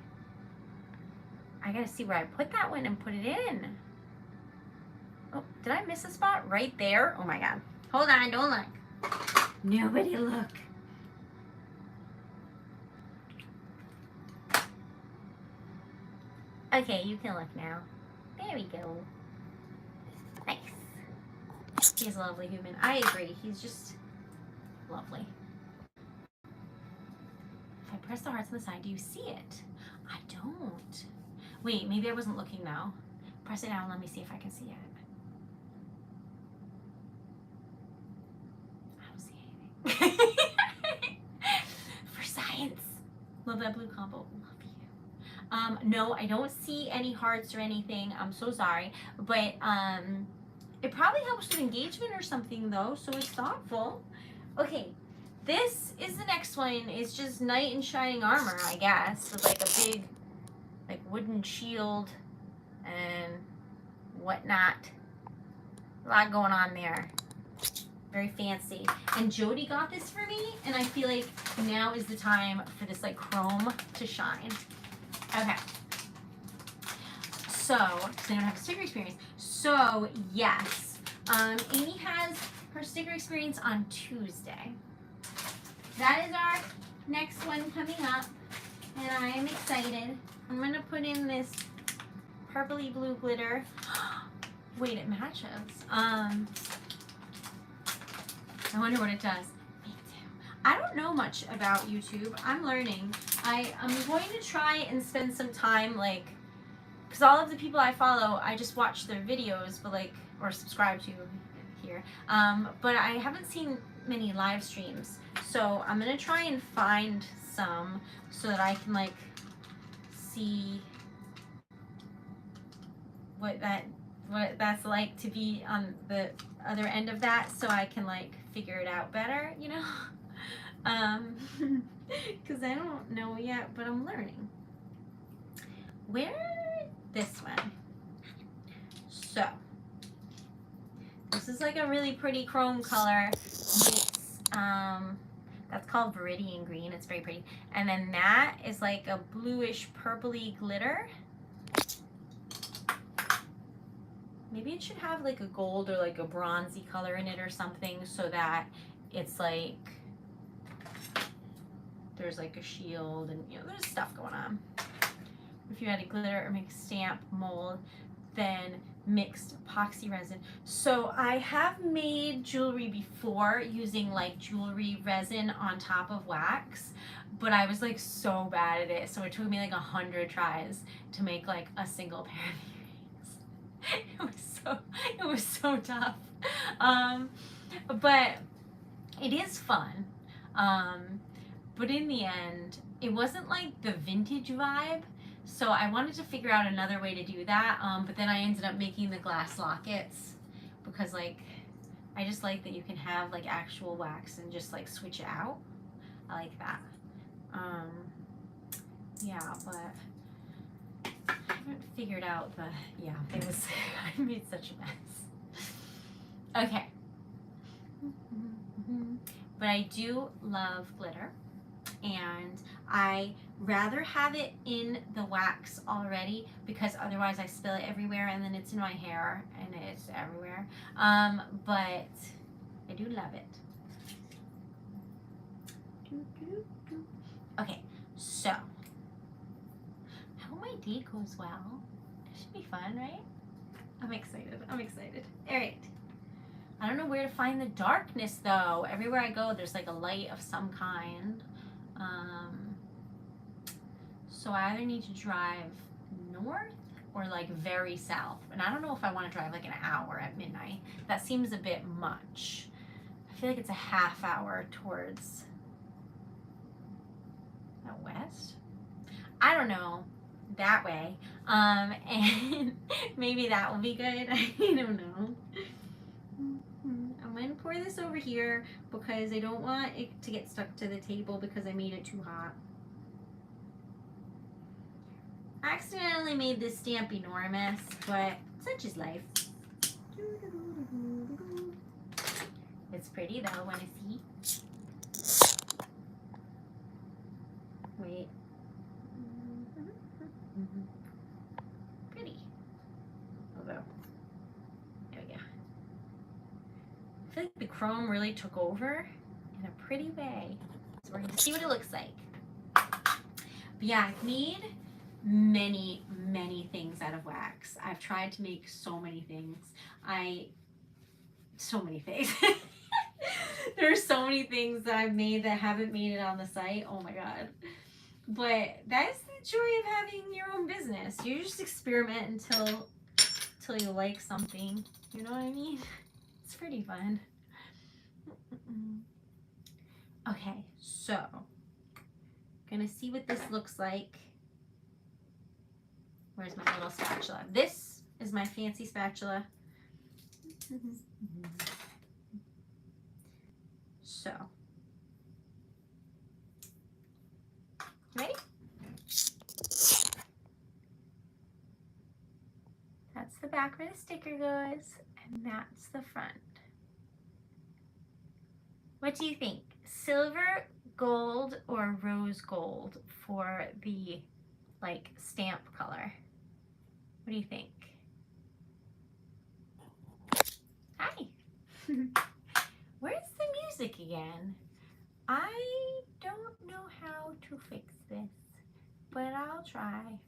I gotta see where I put that one and put it in. Oh, did I miss a spot? Right there? Oh my god. Hold on, don't look. Nobody look. Okay, you can look now. There we go. Nice. He's a lovely human. I agree. He's just lovely. If I press the hearts on the side, do you see it? I don't. Wait, maybe I wasn't looking now. Press it down. Let me see if I can see it. I don't see anything. For science. Love that blue combo. Love you. No, I don't see any hearts or anything. I'm so sorry. But it probably helps with engagement or something though, so it's thoughtful. Okay, this is the next one. It's just knight in shining armor, I guess, with like a big like wooden shield and whatnot. A lot going on there. Very fancy. And Jody got this for me, and I feel like now is the time for this like chrome to shine. Okay. So, because I don't have a sticker experience. So, yes. Amy has her sticker experience on Tuesday. That is our next one coming up, and I am excited. I'm going to put in this purpley blue glitter. Wait, it matches. I wonder what it does. Me too. I don't know much about YouTube. I'm learning. I'm going to try and spend some time, like, because all of the people I follow, I just watch their videos, but like, or subscribe to here. But I haven't seen many live streams. So I'm going to try and find some so that I can like see what that's like to be on the other end of that, so I can like figure it out better, you know? Because I don't know yet, but I'm learning. This one. So this is like a really pretty chrome color. It's that's called Viridian Green. It's very pretty. And then that is like a bluish purpley glitter. Maybe it should have like a gold or like a bronzy color in it or something, so that it's like there's like a shield and, you know, there's stuff going on. If you had a glitter or make stamp mold, then mixed epoxy resin. So I have made jewelry before using like jewelry resin on top of wax, but I was like so bad at it. So it took me like 100 tries to make like a single pair of earrings. It was so tough. But it is fun. But in the end, it wasn't like the vintage vibe. So I wanted to figure out another way to do that, but then I ended up making the glass lockets because like I just like that you can have like actual wax and just like switch it out. I like that. Yeah, but I haven't figured out it was I made such a mess. Okay. But I do love glitter, and I rather have it in the wax already because otherwise I spill it everywhere and then it's in my hair and it's everywhere. But I do love it. Okay, so I hope my date goes well. It should be fun, right? I'm excited. I'm excited. All right. I don't know where to find the darkness though. Everywhere I go, there's like a light of some kind. So I either need to drive north or like very south. And I don't know if I want to drive like an hour at midnight. That seems a bit much. I feel like it's a half hour towards that west. I don't know. That way. And maybe that will be good. I don't know. I'm going to pour this over here because I don't want it to get stuck to the table because I made it too hot. I accidentally made this stamp enormous, but such is life. It's pretty though, want to see? Wait. Pretty. Although, there we chrome really took over in a pretty way. So we're gonna see what it looks like. But yeah, I need many things out of wax. I've tried to make so many things. So many things. There's so many things that I've made that haven't made it on the site. Oh my god. But that's the joy of having your own business. You just experiment until you like something. You know what I mean? It's pretty fun. Okay, so gonna see what this looks like. Where's my little spatula? This is my fancy spatula. So, ready? That's the back where the sticker goes, and that's the front. What do you think? Silver, gold, or rose gold for the like stamp color? What do you think? Hi. Where's the music again? I don't know how to fix this, but I'll try.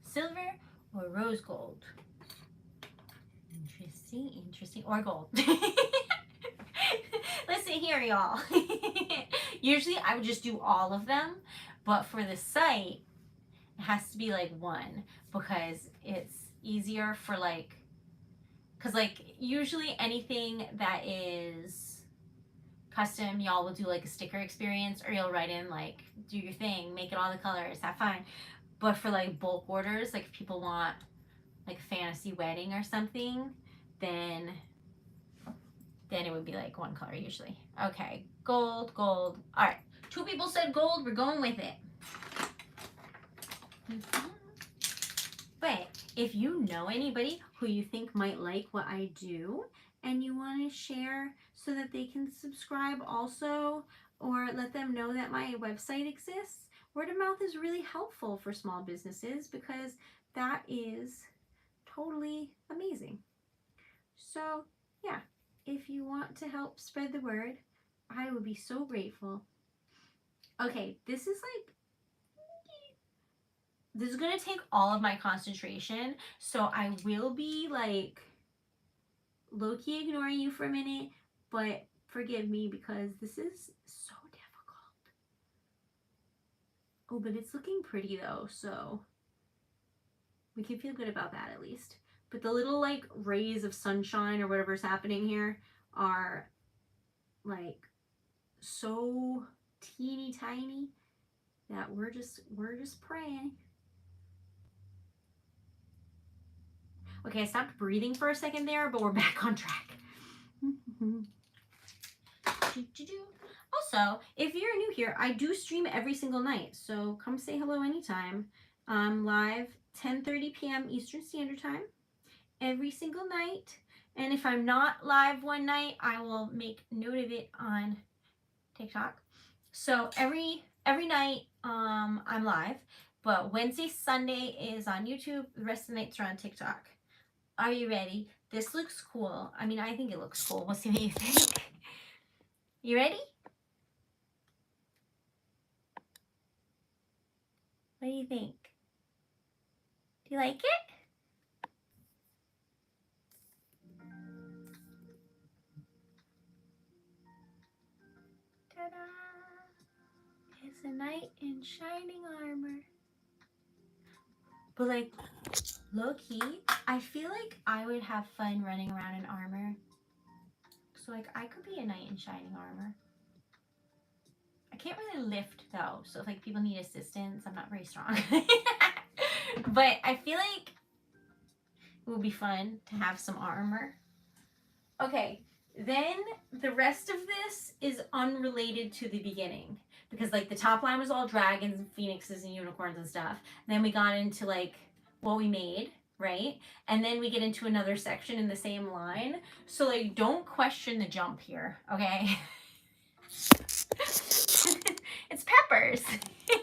Silver or rose gold? Interesting. Or gold. Listen here, y'all. Usually I would just do all of them, but for the site, it has to be like one because it's easier for like, because like usually anything that is custom, y'all will do like a sticker experience or you'll write in like, do your thing, make it all the colors, have fun. But for like bulk orders, like if people want like a fantasy wedding or something, then it would be like one color usually. Okay, gold. All right, 2 people said gold, we're going with it. But if you know anybody who you think might like what I do and you want to share so that they can subscribe also, or let them know that my website exists, word of mouth is really helpful for small businesses because that is totally amazing. So yeah, if you want to help spread the word, I would be so grateful. Okay, this is going to take all of my concentration, so I will be like low-key ignoring you for a minute, but forgive me because this is so difficult. Oh, but it's looking pretty though, so we can feel good about that at least. But the little like rays of sunshine or whatever's happening here are like so teeny tiny that we're just praying. Okay, I stopped breathing for a second there, but we're back on track. Also, if you're new here, I do stream every single night, so come say hello anytime. Live 10:30 p.m. Eastern Standard Time every single night. And if I'm not live one night, I will make note of it on TikTok. So every night I'm live, but Wednesday, Sunday is on YouTube. The rest of the nights are on TikTok. Are you ready? This looks cool. I mean, I think it looks cool. We'll see what you think. You ready? What do you think? Do you like it? Ta-da! It's a knight in shining armor. But like, low-key, I feel like I would have fun running around in armor. So like, I could be a knight in shining armor. I can't really lift though, so if like people need assistance, I'm not very strong. But I feel like it would be fun to have some armor. Okay, then the rest of this is unrelated to the beginning because like the top line was all dragons and phoenixes and unicorns and stuff. And then we got into like what we made, right? And then we get into another section in the same line. So like, don't question the jump here, okay? It's peppers. I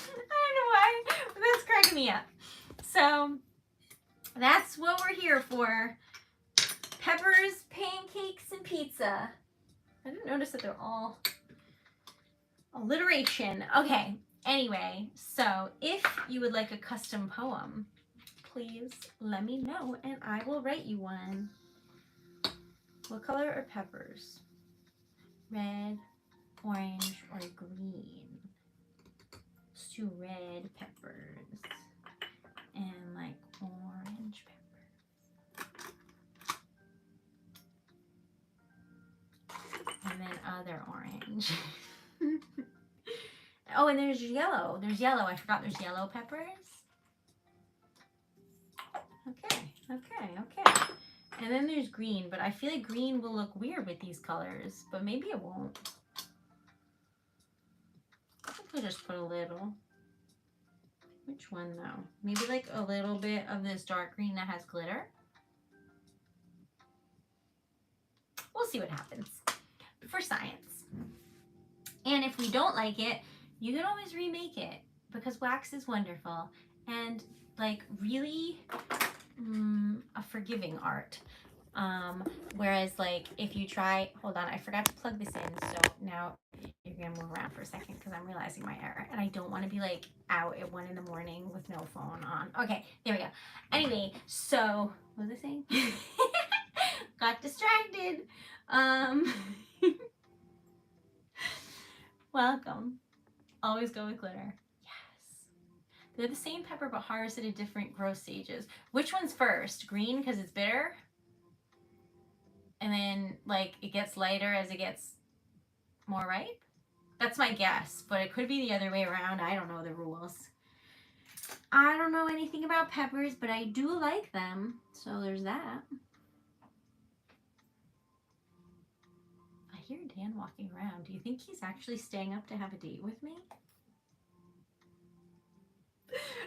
don't know why, but that's cracking me up. So That's what we're here for. Peppers, pancakes, and pizza. I didn't notice that they're all alliteration. Okay, anyway, so if you would like a custom poem, please let me know and I will write you one. What color are peppers? Red, orange, or green? Let's do red peppers and like orange peppers. And then other orange. Oh, and there's yellow. There's yellow. I forgot there's yellow peppers. Okay. And then there's green, but I feel like green will look weird with these colors, but maybe it won't. I think we'll just put a little. Which one though? Maybe like a little bit of this dark green that has glitter. We'll see what happens for science. And if we don't like it, you can always remake it because wax is wonderful and like really a forgiving art. Whereas like if you try, hold on, I forgot to plug this in. So now you're gonna move around for a second because I'm realizing my error and I don't want to be like out at 1 in the morning with no phone on. Okay, there we go. Anyway, so what was I saying? Got distracted. Welcome. Always go with glitter. Yes. They're the same pepper but harvested at different growth stages. Which one's first? Green because it's bitter? And then like it gets lighter as it gets more ripe? That's my guess, but it could be the other way around. I don't know the rules. I don't know anything about peppers, but I do like them. So there's that. I hear Dan walking around. Do you think he's actually staying up to have a date with me?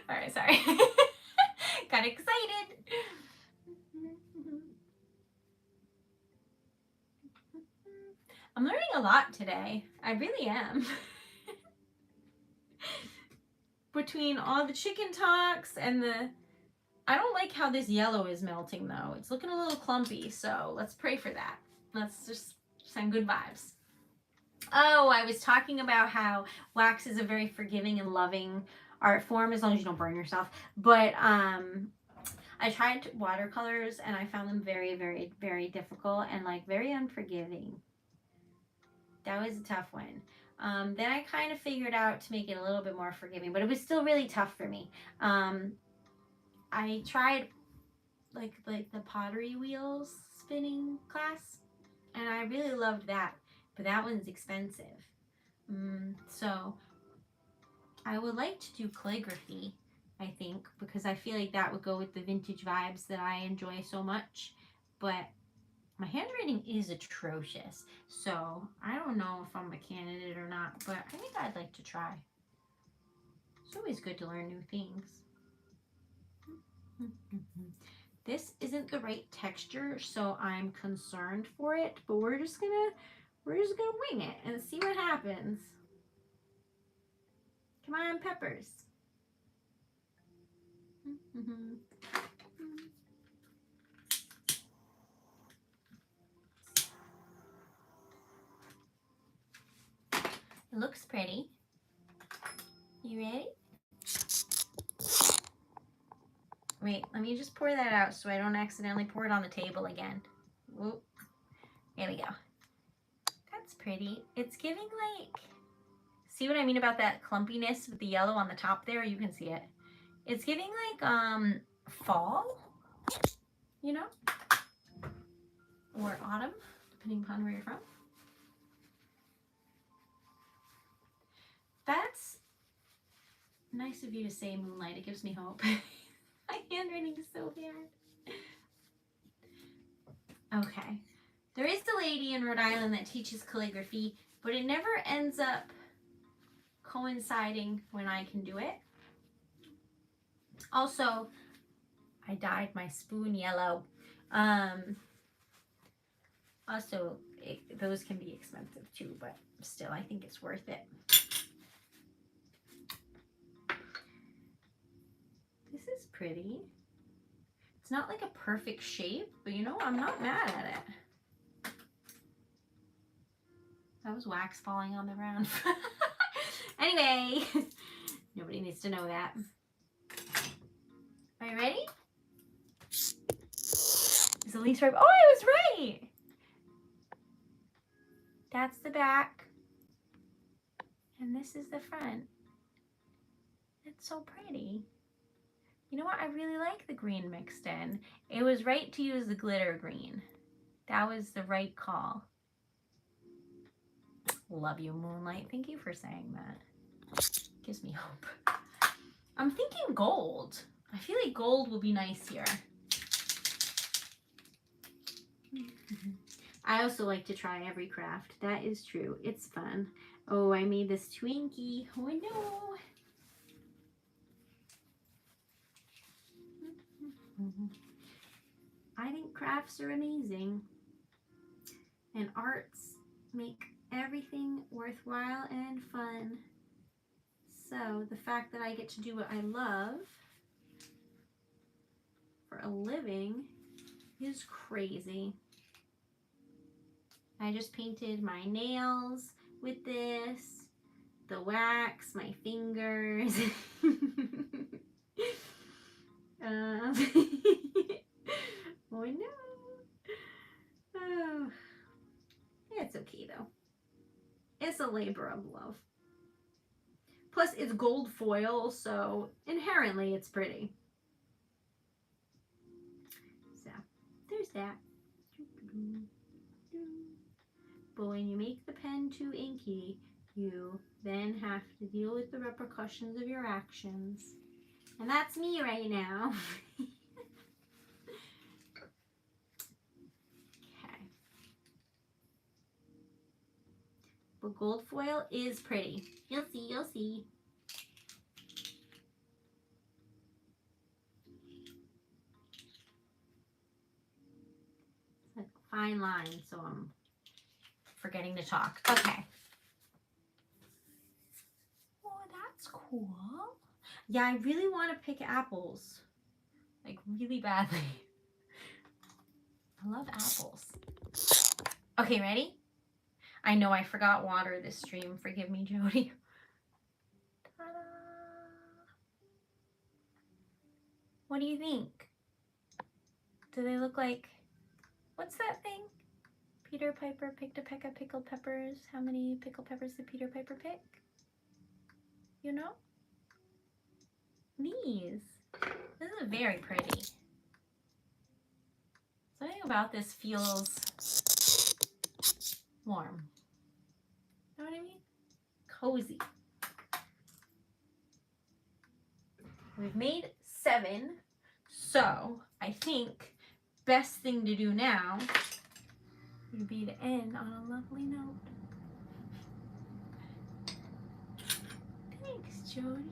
All right, sorry. Got excited. I'm learning a lot today. I really am. Between all the chicken talks and I don't like how this yellow is melting though. It's looking a little clumpy, so let's pray for that. Let's just send good vibes. Oh, I was talking about how wax is a very forgiving and loving art form as long as you don't burn yourself. But I tried watercolors and I found them very, very, very difficult and like very unforgiving. That was a tough one. Then I kind of figured out to make it a little bit more forgiving, but it was still really tough for me. I tried like the pottery wheels spinning class, and I really loved that, but that one's expensive. So I would like to do calligraphy, I think, because I feel like that would go with the vintage vibes that I enjoy so much, but my handwriting is atrocious, so I don't know if I'm a candidate or not, but I think I'd like to try. It's always good to learn new things. This isn't the right texture, so I'm concerned for it, but we're just gonna wing it and see what happens. Come on, peppers. It looks pretty. You ready? Wait, let me just pour that out so I don't accidentally pour it on the table again. Whoop. There we go. That's pretty. It's giving like, see what I mean about that clumpiness with the yellow on the top there? You can see it. It's giving like fall, you know? Or autumn, depending upon where you're from. That's nice of you to say, Moonlight. It gives me hope. My handwriting is so bad. Okay. There is a lady in Rhode Island that teaches calligraphy, but it never ends up coinciding when I can do it. Also, I dyed my spoon yellow. Also, those can be expensive too, but still, I think it's worth it. This is pretty. It's It's not like a perfect shape, but you know, I'm not mad at it. That was wax falling on the ground. Anyway, nobody needs to know that. Are you ready? Is Elise right? Oh, I was right! That's the back. And this is the front. It's so pretty. You know what? I really like the green mixed in. It was right to use the glitter green. That was the right call. Love you, Moonlight. Thank you for saying that. Gives me hope. I'm thinking gold. I feel like gold will be nice here. I also like to try every craft. That is true. It's fun. Oh, I made this Twinkie. Oh, no. I think crafts are amazing. And arts make everything worthwhile and fun. So the fact that I get to do what I love for a living is crazy. I just painted my nails with this, the wax, my fingers. Oh no. Oh. It's okay though. It's a labor of love. Plus it's gold foil, so inherently it's pretty. So there's that. But when you make the pen too inky, you then have to deal with the repercussions of your actions. And that's me right now. Okay. But gold foil is pretty. You'll see, you'll see. It's a fine line, so I'm forgetting to talk. Okay. Oh, that's cool. Yeah, I really want to pick apples. Like, really badly. I love apples. Okay, ready? I know I forgot water this stream. Forgive me, Jody. Ta-da! What do you think? Do they look like... What's that thing? Peter Piper picked a peck of pickled peppers. How many pickled peppers did Peter Piper pick? You know? These. This is very pretty. Something about this feels warm. Know what I mean? Cozy. We've made 7, so I think best thing to do now would be to end on a lovely note. Thanks, Jody.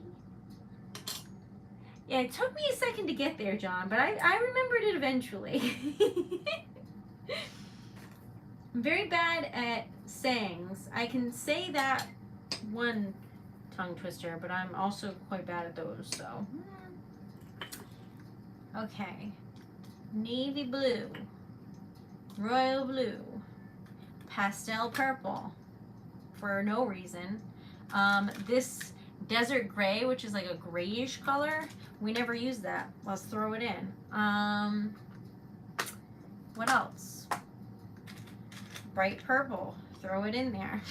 Yeah, it took me a second to get there, John, but I remembered it eventually. I'm very bad at sayings. I can say that one tongue twister, but I'm also quite bad at those, so. Okay. Navy blue, royal blue, pastel purple, for no reason. This desert gray, which is like a grayish color, we never use that. Let's throw it in. What else? Bright purple, throw it in there.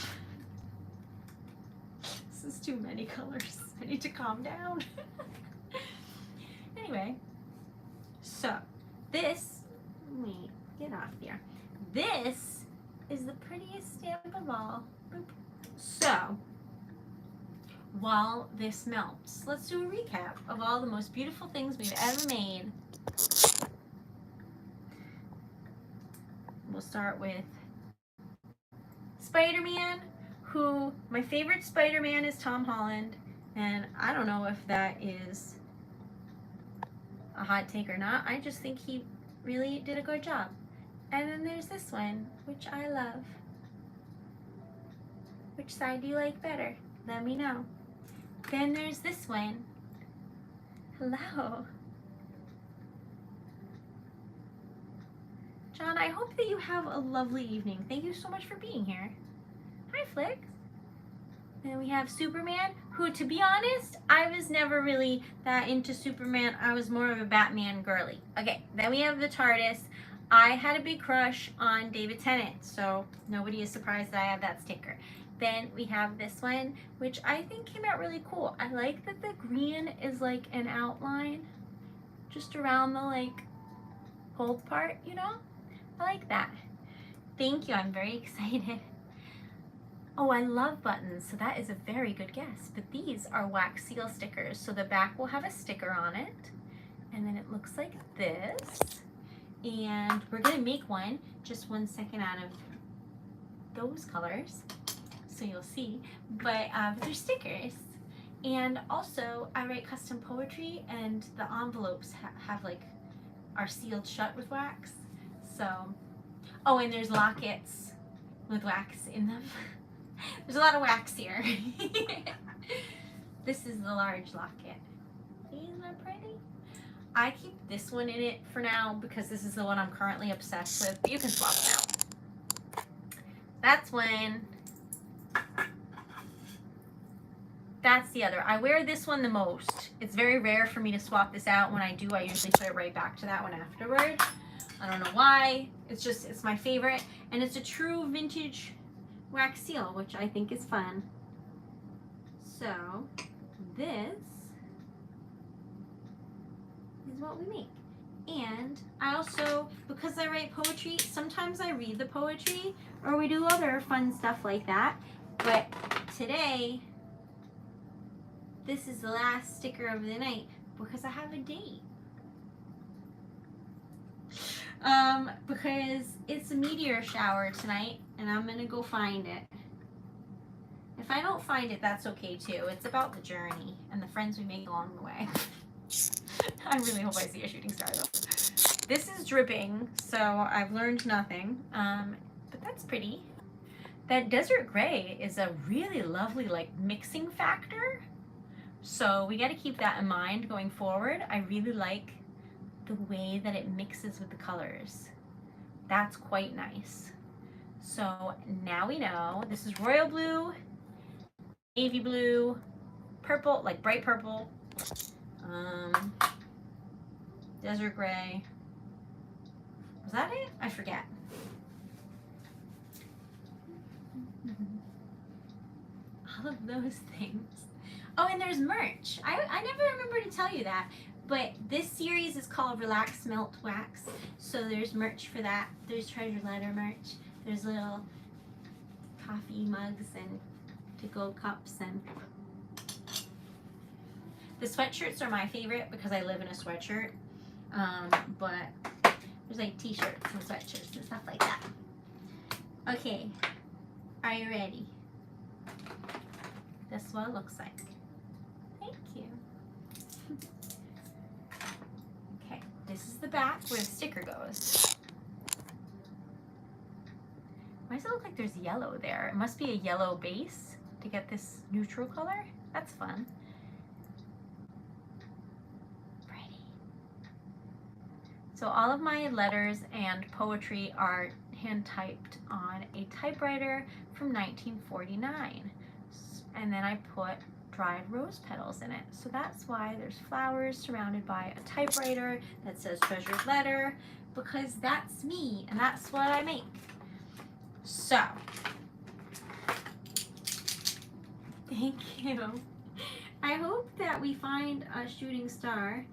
This is too many colors. I need to calm down. Anyway, so this, wait, get off there. This is the prettiest stamp of all. Boop. So, while this melts, let's do a recap of all the most beautiful things we've ever made. We'll start with Spider-Man, who, my favorite Spider-Man is Tom Holland, and I don't know if that is a hot take or not. I just think he really did a good job. And then there's this one, which I love. Which side do you like better? Let me know. Then there's this one. Hello. John, I hope that you have a lovely evening. Thank you so much for being here. Hi, Flick. Then we have Superman, who, to be honest, I was never really that into Superman. I was more of a Batman girly. Okay, then we have the TARDIS. I had a big crush on David Tennant, so nobody is surprised that I have that sticker. Then we have this one, which I think came out really cool. I like that the green is like an outline just around the like gold part, you know? I like that. Thank you, I'm very excited. Oh, I love buttons, so that is a very good guess. But these are wax seal stickers, so the back will have a sticker on it. And then it looks like this. And we're gonna make one, just 1 second, out of those colors, so you'll see. But they're stickers. And also, I write custom poetry, and the envelopes have like, are sealed shut with wax. So, oh, and there's lockets with wax in them. There's a lot of wax here. This is the large locket. Isn't that pretty? I keep this one in it for now because this is the one I'm currently obsessed with. But you can swap it out. That's one. That's the other. I wear this one the most. It's very rare for me to swap this out. When I do, I usually put it right back to that one afterward. I don't know why. It's my favorite. And it's a true vintage wax seal, which I think is fun. So this is what we make. And I also, because I write poetry, sometimes I read the poetry or we do other fun stuff like that. But today, this is the last sticker of the night because I have a date. Because it's a meteor shower tonight and I'm gonna go find it. If I don't find it, that's okay too. It's about the journey and the friends we make along the way. I really hope I see a shooting star though. This is dripping, so I've learned nothing. But that's pretty. That desert gray is a really lovely like mixing factor. So we gotta keep that in mind going forward. I really like the way that it mixes with the colors. That's quite nice. So now we know this is royal blue, navy blue, purple, like bright purple, desert gray. Was that it? I forget. All of those things. Oh, and there's merch. I never remember to tell you that. But this series is called Relax Melt Wax. So there's merch for that. There's TreasuredLetter merch. There's little coffee mugs and to-go cups. And the sweatshirts are my favorite because I live in a sweatshirt. But there's like t-shirts and sweatshirts and stuff like that. Okay, are you ready? This is what it looks like. Thank you. Okay, this is the back where the sticker goes. Why does it look like there's yellow there? It must be a yellow base to get this neutral color. That's fun. Pretty. So all of my letters and poetry are hand typed on a typewriter from 1949. And then I put dried rose petals in it. So that's why there's flowers surrounded by a typewriter that says TreasuredLetter, because that's me and that's what I make. So, thank you. I hope that we find a shooting star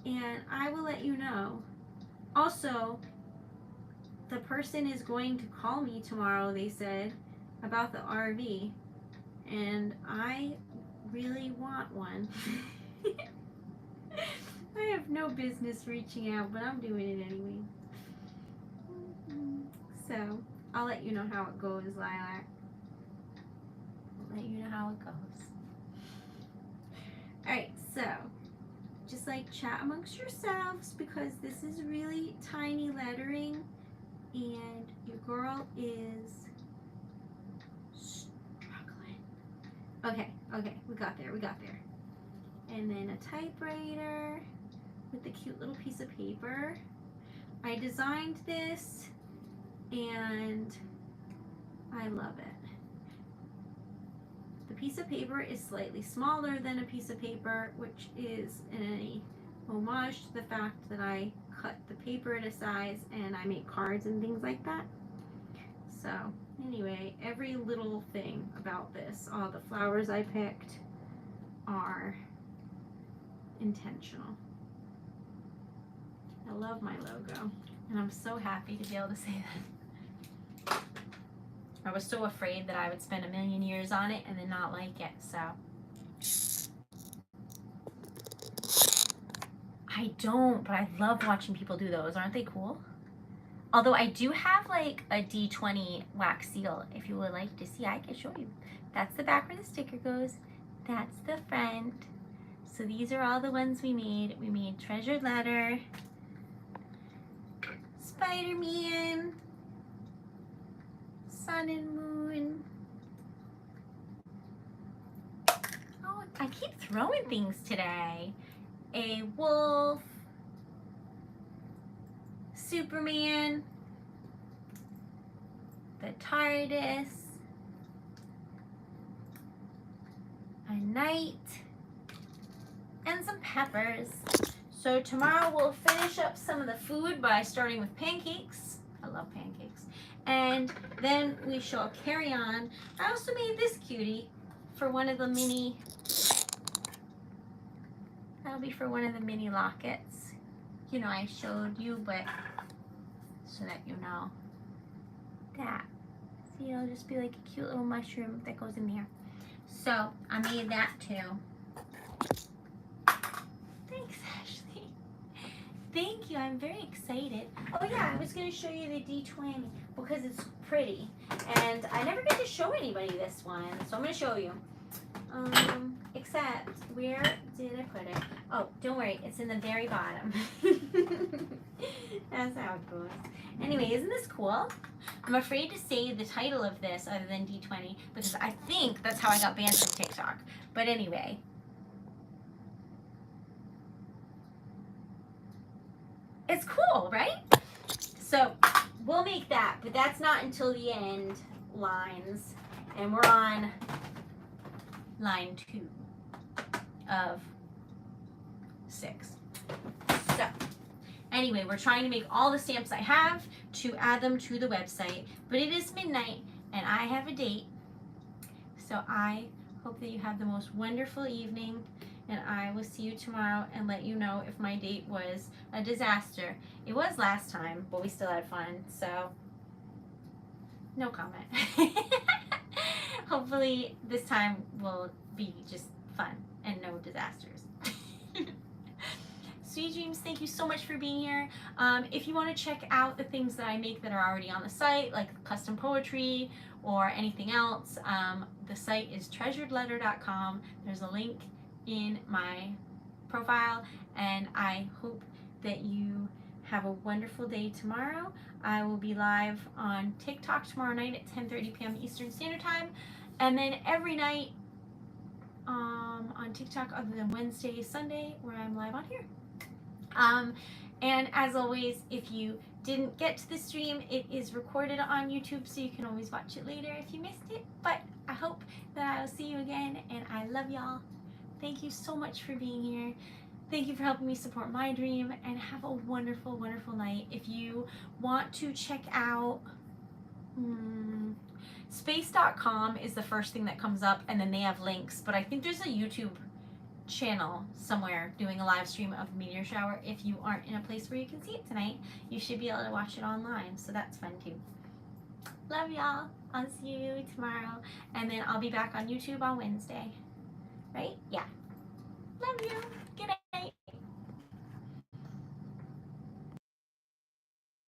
and I will let you know. Also, the person is going to call me tomorrow, they said, about the RV. And I really want one. I have no business reaching out, but I'm doing it anyway. So, I'll let you know how it goes, Lilac. I'll let you know how it goes. Alright, so, just like chat amongst yourselves because this is really tiny lettering and your girl is Okay, we got there. And then a typewriter with the cute little piece of paper. I designed this and I love it. The piece of paper is slightly smaller than a piece of paper, which is a homage to the fact that I cut the paper at a size and I make cards and things like that. So anyway, every little thing about this, all the flowers I picked are intentional. I love my logo, and I'm so happy to be able to say that. I was so afraid that I would spend a million years on it and then not like it, so. I don't, but I love watching people do those. Aren't they cool? Although I do have like a D20 wax seal. If you would like to see, I can show you. That's the back where the sticker goes. That's the front. So these are all the ones we made. We made Treasured Letter, Spider-Man, Sun and Moon. Oh, I keep throwing things today. A wolf, Superman, the TARDIS, a knight, and some peppers. So tomorrow we'll finish up some of the food by starting with pancakes. I love pancakes. And then we shall carry on. I also made this cutie for one of the mini, that'll be for one of the mini lockets. You know, I showed you, but so that you know that. See, it'll just be like a cute little mushroom that goes in there. So I made that too. Thanks, Ashley. Thank you, I'm very excited. Oh yeah, I was gonna show you the D20 because it's pretty. And I never get to show anybody this one, so I'm gonna show you. Except, where did I put it? Oh, don't worry, it's in the very bottom. That's how it goes. Anyway, isn't this cool? I'm afraid to say the title of this other than D20 because I think that's how I got banned from TikTok. But anyway. It's cool, right? So we'll make that, but that's not until the end lines. And we're on line 2 of 6. So anyway, we're trying to make all the stamps I have to add them to the website, but it is midnight and I have a date. So I hope that you have the most wonderful evening, and I will see you tomorrow and let you know if my date was a disaster. It was last time, but we still had fun, so no comment. Hopefully this time will be just fun and no disasters. Sweet dreams, thank you so much for being here. If you want to check out the things that I make that are already on the site, like custom poetry or anything else, the site is TreasuredLetter.com. There's a link in my profile, and I hope that you have a wonderful day tomorrow. I will be live on TikTok tomorrow night at 10:30 p.m. Eastern Standard Time, and then every night on TikTok other than Wednesday, Sunday, where I'm live on here. And as always, if you didn't get to the stream, it is recorded on YouTube, so you can always watch it later if you missed it. But I hope that I'll see you again, and I love y'all. Thank you so much for being here. Thank you for helping me support my dream, and have a wonderful, wonderful night. If you want to check out space.com is the first thing that comes up, and then they have links, but I think there's a YouTube channel somewhere doing a live stream of the meteor shower. If you aren't in a place where you can see it tonight, you should be able to watch it online, so that's fun too. Love y'all. I'll see you tomorrow, and then I'll be back on YouTube on Wednesday. Right? Yeah. Love you. Good night.